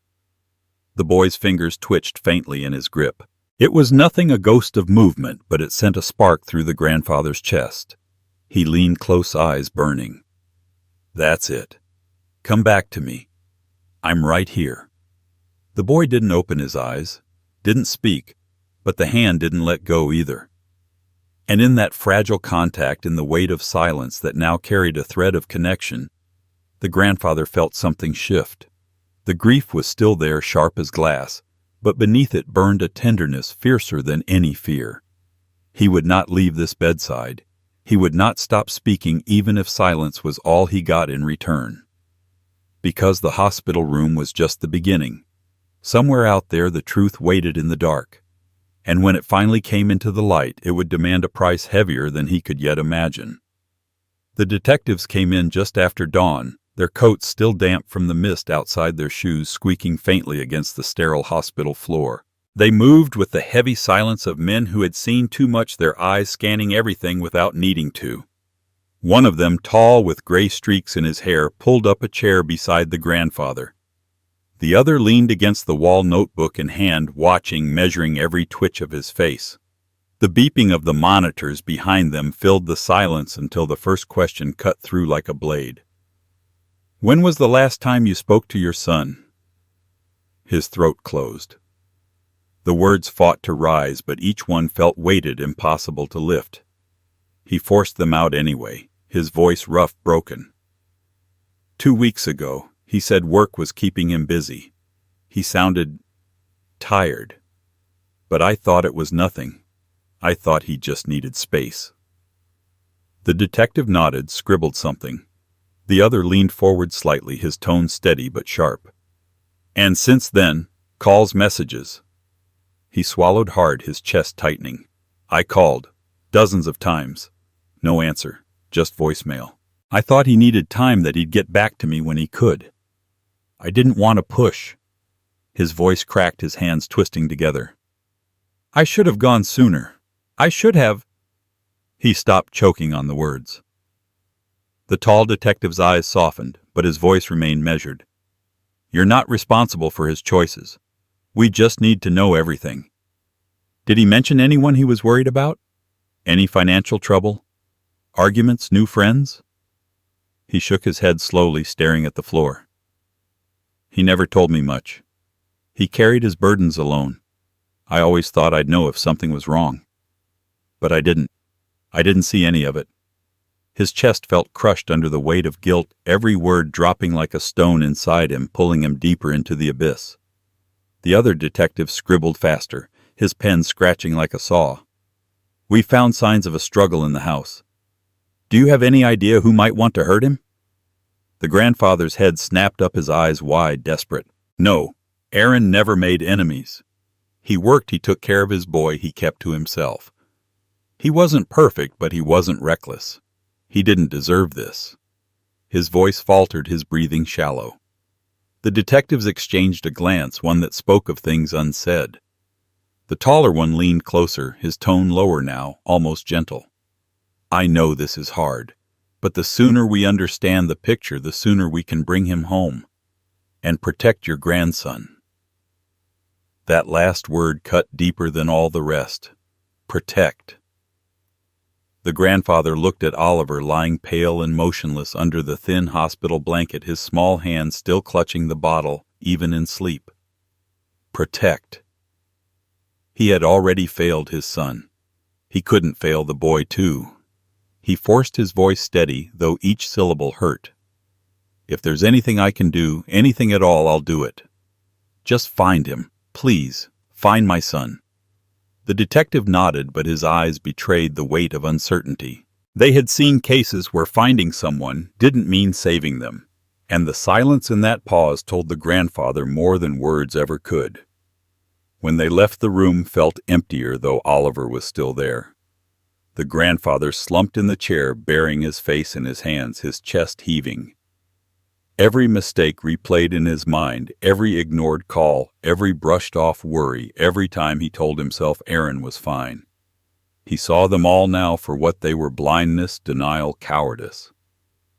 The boy's fingers twitched faintly in his grip. It was nothing a ghost of movement, but it sent a spark through the grandfather's chest. He leaned close, eyes burning. "That's it. Come back to me. I'm right here." The boy didn't open his eyes, didn't speak, but the hand didn't let go either. And in that fragile contact, in the weight of silence that now carried a thread of connection, the grandfather felt something shift. The grief was still there, sharp as glass, but beneath it burned a tenderness fiercer than any fear. He would not leave this bedside. He would not stop speaking even if silence was all he got in return. Because the hospital room was just the beginning. Somewhere out there the truth waited in the dark. And when it finally came into the light, it would demand a price heavier than he could yet imagine. The detectives came in just after dawn, their coats still damp from the mist outside, their shoes squeaking faintly against the sterile hospital floor. They moved with the heavy silence of men who had seen too much, their eyes scanning everything without needing to. One of them, tall with gray streaks in his hair, pulled up a chair beside the grandfather. The other leaned against the wall, notebook in hand, watching, measuring every twitch of his face. The beeping of the monitors behind them filled the silence until the first question cut through like a blade. "When was the last time you spoke to your son?" His throat closed. The words fought to rise, but each one felt weighted, impossible to lift. He forced them out anyway, his voice rough, broken. 2 weeks ago. He said work was keeping him busy. He sounded tired. But I thought it was nothing. I thought he just needed space. The detective nodded, scribbled something. The other leaned forward slightly, his tone steady but sharp. "And since then, calls, messages." He swallowed hard, his chest tightening. "I called. Dozens of times. No answer. Just voicemail. I thought he needed time, that he'd get back to me when he could. I didn't want to push." His voice cracked, his hands twisting together. "I should have gone sooner. I should have—" He stopped, choking on the words. The tall detective's eyes softened, but his voice remained measured. "You're not responsible for his choices. We just need to know everything. Did he mention anyone he was worried about? Any financial trouble? Arguments, new friends?" He shook his head slowly, staring at the floor. "He never told me much. He carried his burdens alone. I always thought I'd know if something was wrong. But I didn't. I didn't see any of it." His chest felt crushed under the weight of guilt, every word dropping like a stone inside him, pulling him deeper into the abyss. The other detective scribbled faster, his pen scratching like a saw. "We found signs of a struggle in the house. Do you have any idea who might want to hurt him?" The grandfather's head snapped up, his eyes wide, desperate. "No, Aaron never made enemies. He worked, he took care of his boy, he kept to himself. He wasn't perfect, but he wasn't reckless. He didn't deserve this." His voice faltered, his breathing shallow. The detectives exchanged a glance, one that spoke of things unsaid. The taller one leaned closer, his tone lower now, almost gentle. "I know this is hard. But the sooner we understand the picture, the sooner we can bring him home. And protect your grandson." That last word cut deeper than all the rest. Protect. The grandfather looked at Oliver, lying pale and motionless under the thin hospital blanket, his small hand still clutching the bottle, even in sleep. Protect. He had already failed his son. He couldn't fail the boy, too. He forced his voice steady, though each syllable hurt. "If there's anything I can do, anything at all, I'll do it. Just find him. Please, find my son." The detective nodded, but his eyes betrayed the weight of uncertainty. They had seen cases where finding someone didn't mean saving them, and the silence in that pause told the grandfather more than words ever could. When they left, the room felt emptier, though Oliver was still there. The grandfather slumped in the chair, burying his face in his hands, his chest heaving. Every mistake replayed in his mind, every ignored call, every brushed-off worry, every time he told himself Aaron was fine. He saw them all now for what they were: blindness, denial, cowardice.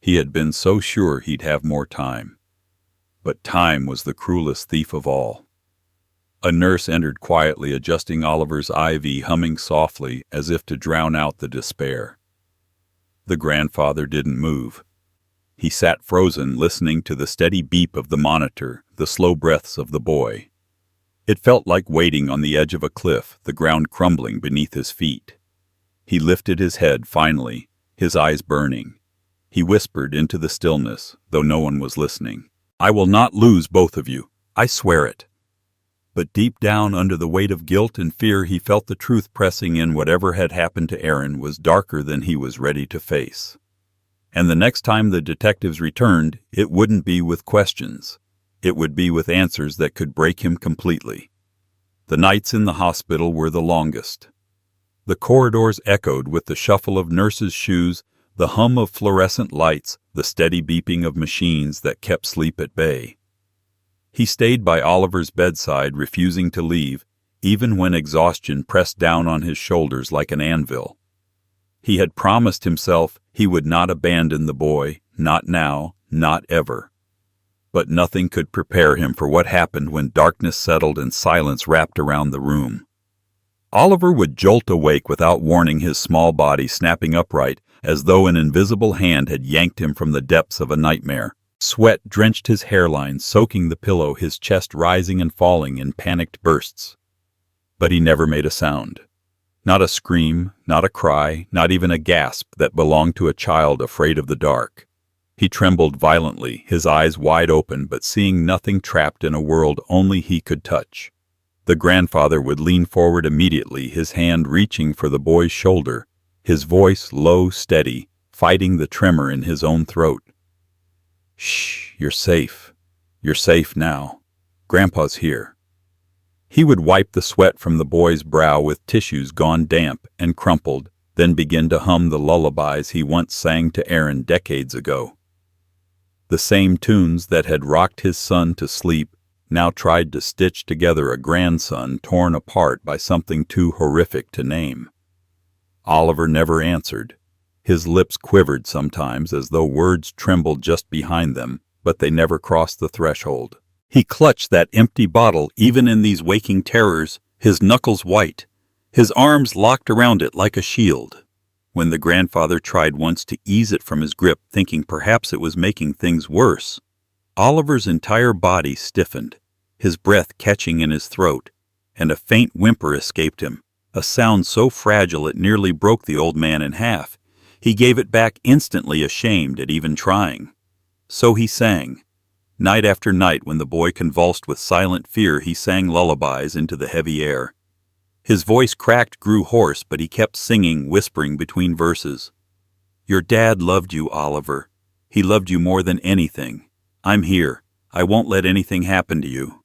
He had been so sure he'd have more time. But time was the cruelest thief of all. A nurse entered quietly, adjusting Oliver's IV, humming softly as if to drown out the despair. The grandfather didn't move. He sat frozen, listening to the steady beep of the monitor, the slow breaths of the boy. It felt like waiting on the edge of a cliff, the ground crumbling beneath his feet. He lifted his head finally, his eyes burning. He whispered into the stillness, though no one was listening, "I will not lose both of you. I swear it." But deep down, under the weight of guilt and fear, he felt the truth pressing in. Whatever had happened to Aaron was darker than he was ready to face. And the next time the detectives returned, it wouldn't be with questions. It would be with answers that could break him completely. The nights in the hospital were the longest. The corridors echoed with the shuffle of nurses' shoes, the hum of fluorescent lights, the steady beeping of machines that kept sleep at bay. He stayed by Oliver's bedside, refusing to leave, even when exhaustion pressed down on his shoulders like an anvil. He had promised himself he would not abandon the boy, not now, not ever. But nothing could prepare him for what happened when darkness settled and silence wrapped around the room. Oliver would jolt awake without warning, his small body snapping upright as though an invisible hand had yanked him from the depths of a nightmare. Sweat drenched his hairline, soaking the pillow, his chest rising and falling in panicked bursts. But he never made a sound. Not a scream, not a cry, not even a gasp that belonged to a child afraid of the dark. He trembled violently, his eyes wide open, but seeing nothing, trapped in a world only he could touch. The grandfather would lean forward immediately, his hand reaching for the boy's shoulder, his voice low, steady, fighting the tremor in his own throat. "Shh, you're safe. You're safe now. Grandpa's here." He would wipe the sweat from the boy's brow with tissues gone damp and crumpled, then begin to hum the lullabies he once sang to Aaron decades ago. The same tunes that had rocked his son to sleep now tried to stitch together a grandson torn apart by something too horrific to name. Oliver never answered. His lips quivered sometimes as though words trembled just behind them, but they never crossed the threshold. He clutched that empty bottle even in these waking terrors, his knuckles white, his arms locked around it like a shield. When the grandfather tried once to ease it from his grip, thinking perhaps it was making things worse, Oliver's entire body stiffened, his breath catching in his throat, and a faint whimper escaped him, a sound so fragile it nearly broke the old man in half. He gave it back instantly, ashamed at even trying. So he sang. Night after night, when the boy convulsed with silent fear, he sang lullabies into the heavy air. His voice cracked, grew hoarse, but he kept singing, whispering between verses. "Your dad loved you, Oliver. He loved you more than anything. I'm here. I won't let anything happen to you."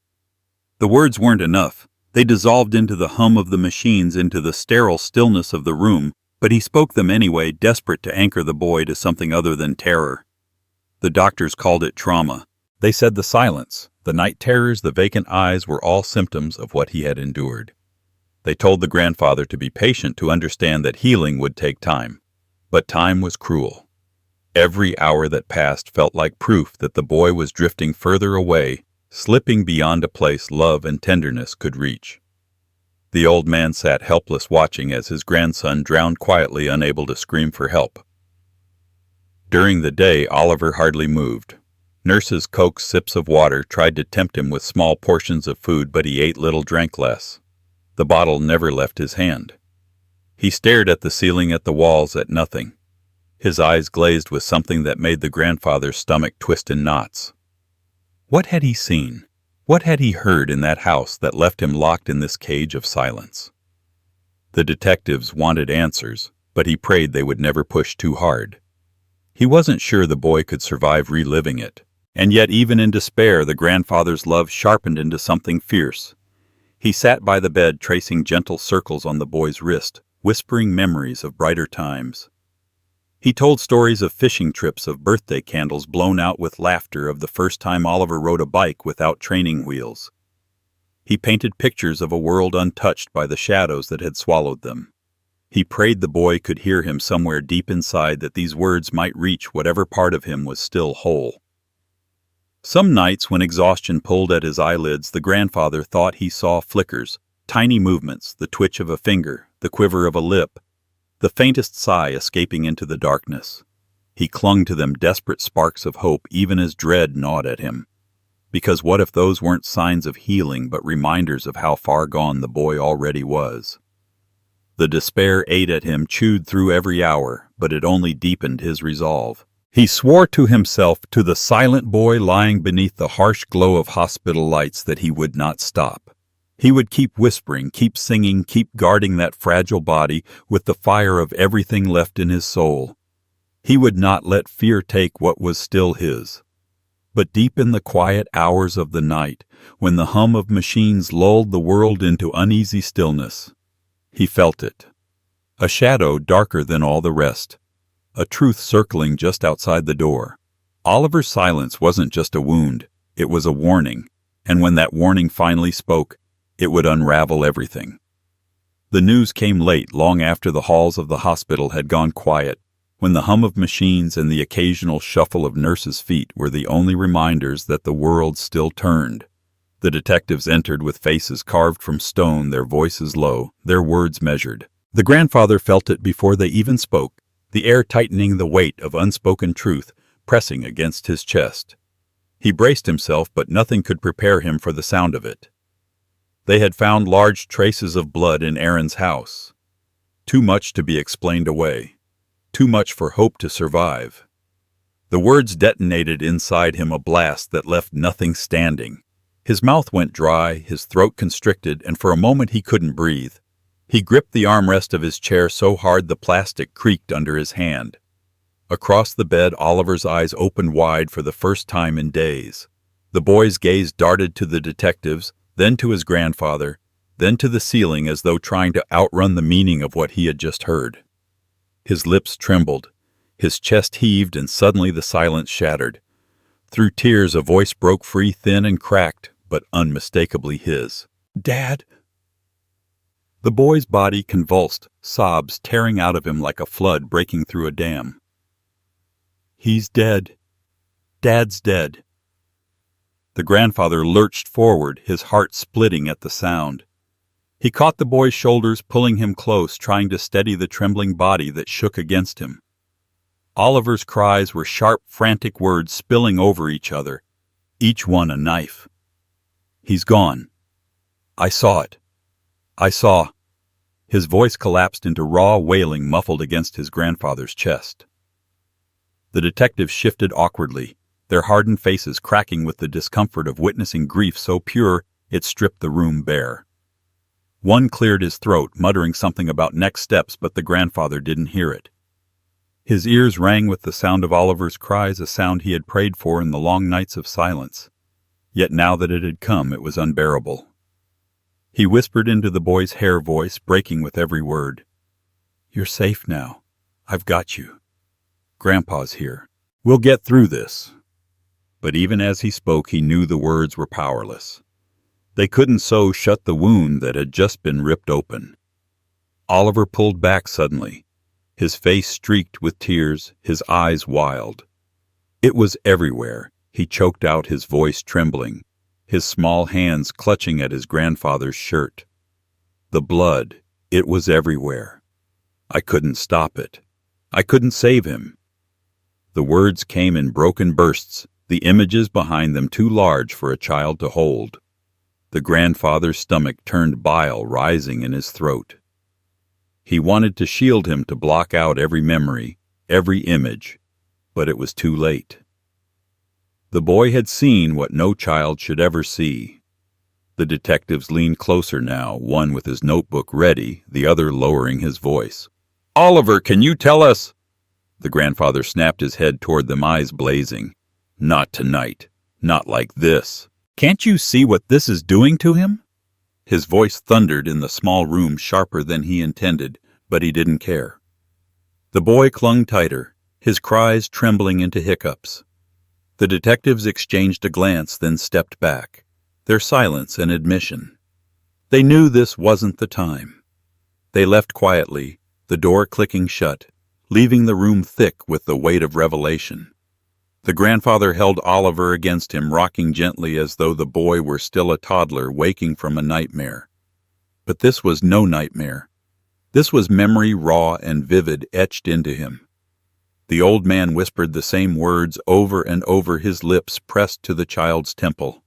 The words weren't enough. They dissolved into the hum of the machines, into the sterile stillness of the room, but he spoke them anyway, desperate to anchor the boy to something other than terror. The doctors called it trauma. They said the silence, the night terrors, the vacant eyes were all symptoms of what he had endured. They told the grandfather to be patient, to understand that healing would take time. But time was cruel. Every hour that passed felt like proof that the boy was drifting further away, slipping beyond a place love and tenderness could reach. The old man sat helpless, watching as his grandson drowned quietly, unable to scream for help. During the day, Oliver hardly moved. Nurses coaxed sips of water, tried to tempt him with small portions of food, but he ate little, drank less. The bottle never left his hand. He stared at the ceiling, at the walls, at nothing. His eyes glazed with something that made the grandfather's stomach twist in knots. What had he seen? What had he heard in that house that left him locked in this cage of silence? The detectives wanted answers, but he prayed they would never push too hard. He wasn't sure the boy could survive reliving it. And yet, even in despair, the grandfather's love sharpened into something fierce. He sat by the bed, tracing gentle circles on the boy's wrist, whispering memories of brighter times. He told stories of fishing trips, of birthday candles blown out with laughter, of the first time Oliver rode a bike without training wheels. He painted pictures of a world untouched by the shadows that had swallowed them. He prayed the boy could hear him somewhere deep inside, that these words might reach whatever part of him was still whole. Some nights when exhaustion pulled at his eyelids, the grandfather thought he saw flickers, tiny movements, the twitch of a finger, the quiver of a lip, the faintest sigh escaping into the darkness. He clung to them, desperate sparks of hope, even as dread gnawed at him. Because what if those weren't signs of healing, but reminders of how far gone the boy already was? The despair ate at him, chewed through every hour, but it only deepened his resolve. He swore to himself, to the silent boy lying beneath the harsh glow of hospital lights, that he would not stop. He would keep whispering, keep singing, keep guarding that fragile body with the fire of everything left in his soul. He would not let fear take what was still his. But deep in the quiet hours of the night, when the hum of machines lulled the world into uneasy stillness, he felt it. A shadow darker than all the rest. A truth circling just outside the door. Oliver's silence wasn't just a wound, it was a warning, and when that warning finally spoke, it would unravel everything. The news came late, long after the halls of the hospital had gone quiet, when the hum of machines and the occasional shuffle of nurses' feet were the only reminders that the world still turned. The detectives entered with faces carved from stone, their voices low, their words measured. The grandfather felt it before they even spoke, the air tightening, the weight of unspoken truth pressing against his chest. He braced himself, but nothing could prepare him for the sound of it. They had found large traces of blood in Aaron's house. Too much to be explained away. Too much for hope to survive. The words detonated inside him, a blast that left nothing standing. His mouth went dry, his throat constricted, and for a moment he couldn't breathe. He gripped the armrest of his chair so hard the plastic creaked under his hand. Across the bed, Oliver's eyes opened wide for the first time in days. The boy's gaze darted to the detectives, then to his grandfather, then to the ceiling, as though trying to outrun the meaning of what he had just heard. His lips trembled, his chest heaved, and suddenly the silence shattered. Through tears, a voice broke free, thin and cracked, but unmistakably his. "Dad!" The boy's body convulsed, sobs tearing out of him like a flood breaking through a dam. "He's dead. Dad's dead." The grandfather lurched forward, his heart splitting at the sound. He caught the boy's shoulders, pulling him close, trying to steady the trembling body that shook against him. Oliver's cries were sharp, frantic words spilling over each other, each one a knife. "He's gone. I saw it. I saw." His voice collapsed into raw wailing, muffled against his grandfather's chest. The detectives shifted awkwardly, their hardened faces cracking with the discomfort of witnessing grief so pure it stripped the room bare. One cleared his throat, muttering something about next steps, but the grandfather didn't hear it. His ears rang with the sound of Oliver's cries, a sound he had prayed for in the long nights of silence. Yet now that it had come, it was unbearable. He whispered into the boy's hair, voice breaking with every word. "You're safe now. I've got you. Grandpa's here. We'll get through this." But even as he spoke, he knew the words were powerless. They couldn't sew shut the wound that had just been ripped open. Oliver pulled back suddenly, his face streaked with tears, his eyes wild. It was everywhere. He choked out, his voice trembling, his small hands clutching at his grandfather's shirt. The blood, it was everywhere. I couldn't stop it. I couldn't save him. The words came in broken bursts, the images behind them too large for a child to hold. The grandfather's stomach turned, bile rising in his throat. He wanted to shield him, to block out every memory, every image, but it was too late. The boy had seen what no child should ever see. The detectives leaned closer now, one with his notebook ready, the other lowering his voice. "Oliver, can you tell us?" The grandfather snapped his head toward them, eyes blazing. "Not tonight. Not like this. Can't you see what this is doing to him?" His voice thundered in the small room, sharper than he intended, but he didn't care. The boy clung tighter, his cries trembling into hiccups. The detectives exchanged a glance, then stepped back, their silence an admission. They knew this wasn't the time. They left quietly, the door clicking shut, leaving the room thick with the weight of revelation. The grandfather held Oliver against him, rocking gently as though the boy were still a toddler waking from a nightmare. But this was no nightmare. This was memory raw and vivid, etched into him. The old man whispered the same words over and over, his lips pressed to the child's temple.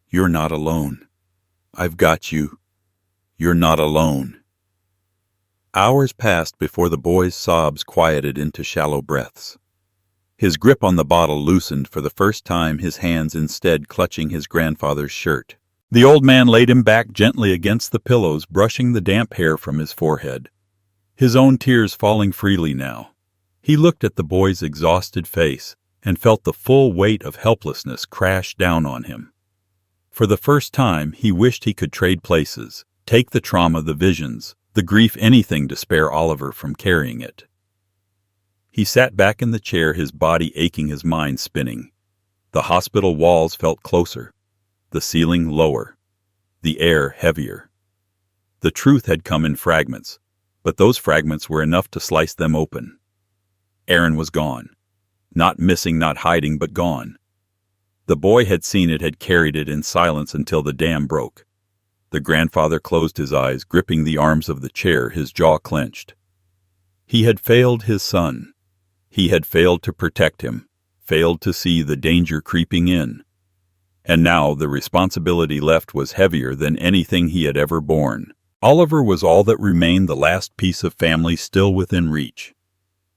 "You're not alone. I've got you. You're not alone." Hours passed before the boy's sobs quieted into shallow breaths. His grip on the bottle loosened for the first time, his hands instead clutching his grandfather's shirt. The old man laid him back gently against the pillows, brushing the damp hair from his forehead. His own tears falling freely now. He looked at the boy's exhausted face and felt the full weight of helplessness crash down on him. For the first time, he wished he could trade places, take the trauma, the visions, the grief, anything to spare Oliver from carrying it. He sat back in the chair, his body aching, his mind spinning. The hospital walls felt closer, the ceiling lower, the air heavier. The truth had come in fragments, but those fragments were enough to slice them open. Aaron was gone. Not missing, not hiding, but gone. The boy had seen it, had carried it in silence until the dam broke. The grandfather closed his eyes, gripping the arms of the chair, his jaw clenched. He had failed his son. He had failed to protect him, failed to see the danger creeping in. And now the responsibility left was heavier than anything he had ever borne. Oliver was all that remained, the last piece of family still within reach.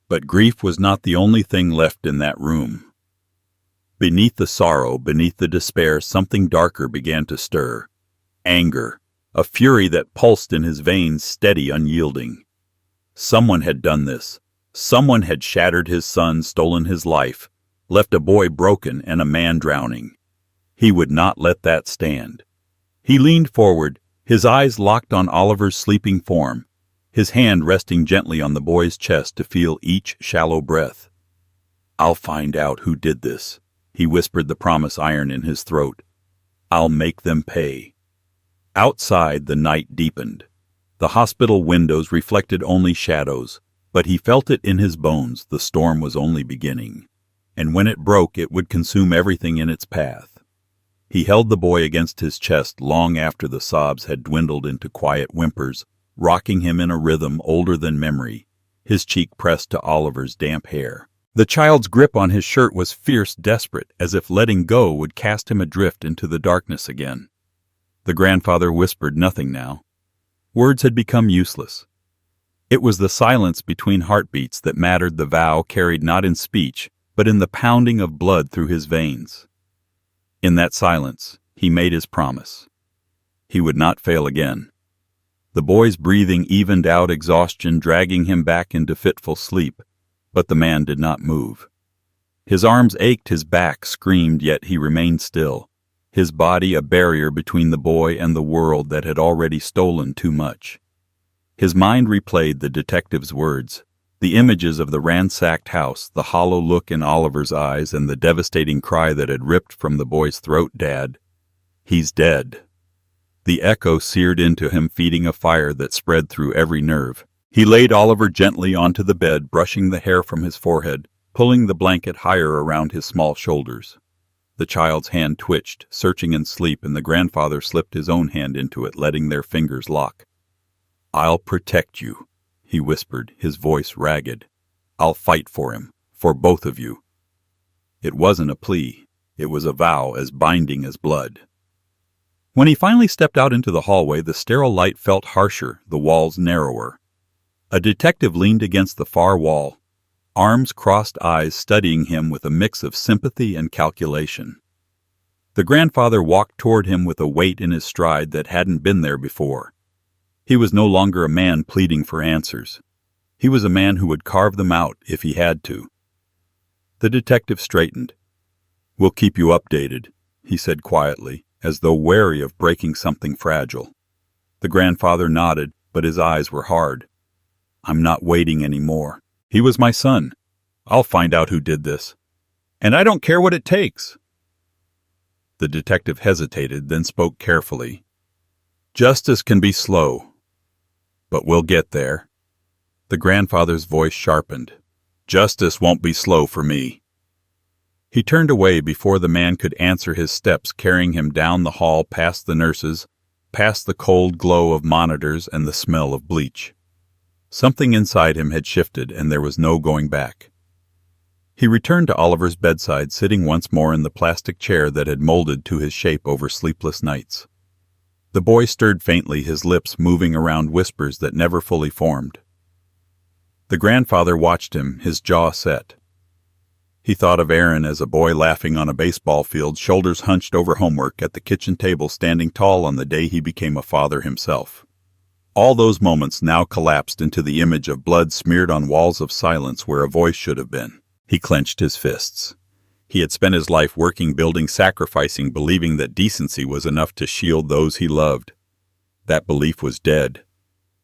But grief was not the only thing left in that room. Beneath the sorrow, beneath the despair, something darker began to stir. Anger, a fury that pulsed in his veins, steady, unyielding. Someone had done this. Someone had shattered his son, stolen his life, left a boy broken and a man drowning. He would not let that stand. He leaned forward, his eyes locked on Oliver's sleeping form, his hand resting gently on the boy's chest to feel each shallow breath. "I'll find out who did this," he whispered, the promise iron in his throat. "I'll make them pay." Outside, the night deepened. The hospital windows reflected only shadows, but he felt it in his bones. The storm was only beginning, and when it broke, it would consume everything in its path. He held the boy against his chest long after the sobs had dwindled into quiet whimpers, rocking him in a rhythm older than memory, his cheek pressed to Oliver's damp hair. The child's grip on his shirt was fierce, desperate, as if letting go would cast him adrift into the darkness again. The grandfather whispered nothing now. Words had become useless. It was the silence between heartbeats that mattered, the vow carried not in speech, but in the pounding of blood through his veins. In that silence, he made his promise. He would not fail again. The boy's breathing evened out, exhaustion dragging him back into fitful sleep, but the man did not move. His arms ached, his back screamed, yet he remained still, his body a barrier between the boy and the world that had already stolen too much. His mind replayed the detective's words, the images of the ransacked house, the hollow look in Oliver's eyes, and the devastating cry that had ripped from the boy's throat, "Dad, he's dead." The echo seared into him, feeding a fire that spread through every nerve. He laid Oliver gently onto the bed, brushing the hair from his forehead, pulling the blanket higher around his small shoulders. The child's hand twitched, searching in sleep, and the grandfather slipped his own hand into it, letting their fingers lock. "I'll protect you," he whispered, his voice ragged. "I'll fight for him, for both of you." It wasn't a plea. It was a vow as binding as blood. When he finally stepped out into the hallway, the sterile light felt harsher, the walls narrower. A detective leaned against the far wall, arms crossed, eyes studying him with a mix of sympathy and calculation. The grandfather walked toward him with a weight in his stride that hadn't been there before. He was no longer a man pleading for answers. He was a man who would carve them out if he had to. The detective straightened. "We'll keep you updated," he said quietly, as though wary of breaking something fragile. The grandfather nodded, but his eyes were hard. "I'm not waiting anymore. He was my son. I'll find out who did this. And I don't care what it takes." The detective hesitated, then spoke carefully. "Justice can be slow, but we'll get there. The grandfather's voice sharpened. Justice won't be slow for me. He turned away before the man could answer, his steps carrying him down the hall past the nurses, past the cold glow of monitors and the smell of bleach. Something inside him had shifted, and there was no going back. He returned to Oliver's bedside, sitting once more in the plastic chair that had molded to his shape over sleepless nights. The boy stirred faintly, his lips moving around whispers that never fully formed. The grandfather watched him, his jaw set. He thought of Aaron as a boy laughing on a baseball field, shoulders hunched over homework, at the kitchen table, standing tall on the day he became a father himself. All those moments now collapsed into the image of blood smeared on walls of silence where a voice should have been. He clenched his fists. He had spent his life working, building, sacrificing, believing that decency was enough to shield those he loved. That belief was dead.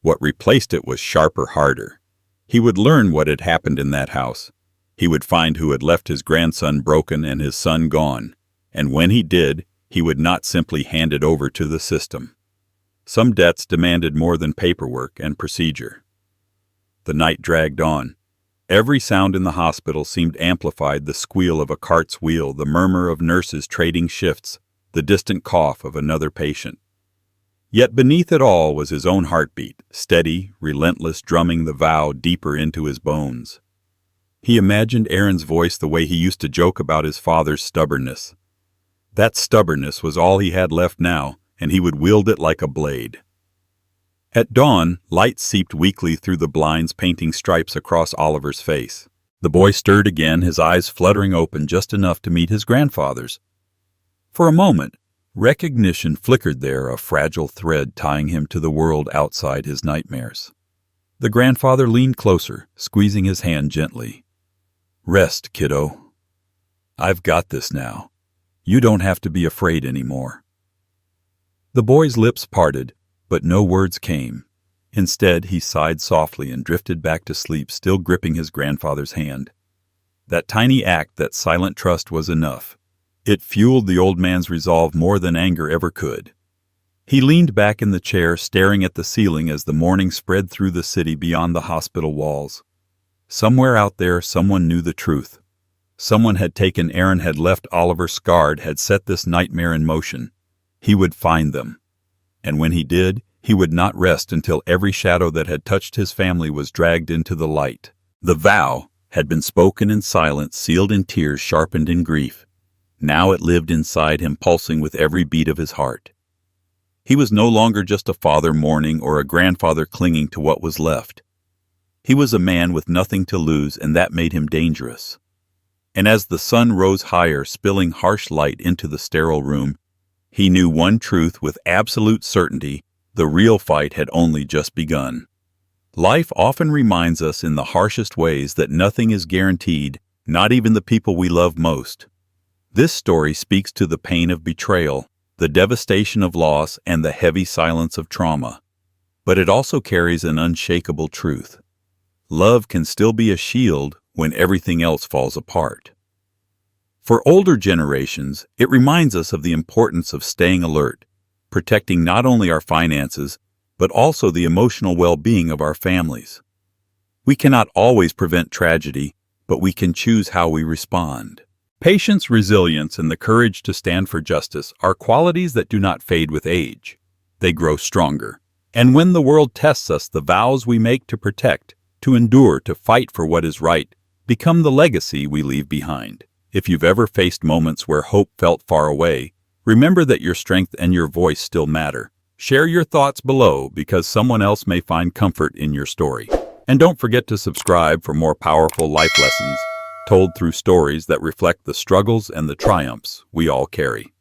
What replaced it was sharper, harder. He would learn what had happened in that house. He would find who had left his grandson broken and his son gone. And when he did, he would not simply hand it over to the system. Some debts demanded more than paperwork and procedure. The night dragged on. Every sound in the hospital seemed amplified: the squeal of a cart's wheel, the murmur of nurses trading shifts, the distant cough of another patient. Yet beneath it all was his own heartbeat, steady, relentless, drumming the vow deeper into his bones. He imagined Aaron's voice the way he used to joke about his father's stubbornness. That stubbornness was all he had left now, and he would wield it like a blade. At dawn, light seeped weakly through the blinds, painting stripes across Oliver's face. The boy stirred again, his eyes fluttering open just enough to meet his grandfather's. For a moment, recognition flickered there, a fragile thread tying him to the world outside his nightmares. The grandfather leaned closer, squeezing his hand gently. "Rest, kiddo. I've got this now. You don't have to be afraid anymore." The boy's lips parted, but no words came. Instead, he sighed softly and drifted back to sleep, still gripping his grandfather's hand. That tiny act, that silent trust, was enough. It fueled the old man's resolve more than anger ever could. He leaned back in the chair, staring at the ceiling as the morning spread through the city beyond the hospital walls. Somewhere out there, someone knew the truth. Someone had taken Aaron, had left Oliver scarred, had set this nightmare in motion. He would find them. And when he did, he would not rest until every shadow that had touched his family was dragged into the light. The vow had been spoken in silence, sealed in tears, sharpened in grief. Now it lived inside him, pulsing with every beat of his heart. He was no longer just a father mourning or a grandfather clinging to what was left. He was a man with nothing to lose, and that made him dangerous. And as the sun rose higher, spilling harsh light into the sterile room, he knew one truth with absolute certainty: the real fight had only just begun. Life often reminds us in the harshest ways that nothing is guaranteed, not even the people we love most. This story speaks to the pain of betrayal, the devastation of loss, and the heavy silence of trauma. But it also carries an unshakable truth. Love can still be a shield when everything else falls apart. For older generations, it reminds us of the importance of staying alert, protecting not only our finances, but also the emotional well-being of our families. We cannot always prevent tragedy, but we can choose how we respond. Patience, resilience, and the courage to stand for justice are qualities that do not fade with age. They grow stronger. And when the world tests us, the vows we make to protect, to endure, to fight for what is right, become the legacy we leave behind. If you've ever faced moments where hope felt far away, remember that your strength and your voice still matter. Share your thoughts below, because someone else may find comfort in your story. And don't forget to subscribe for more powerful life lessons told through stories that reflect the struggles and the triumphs we all carry.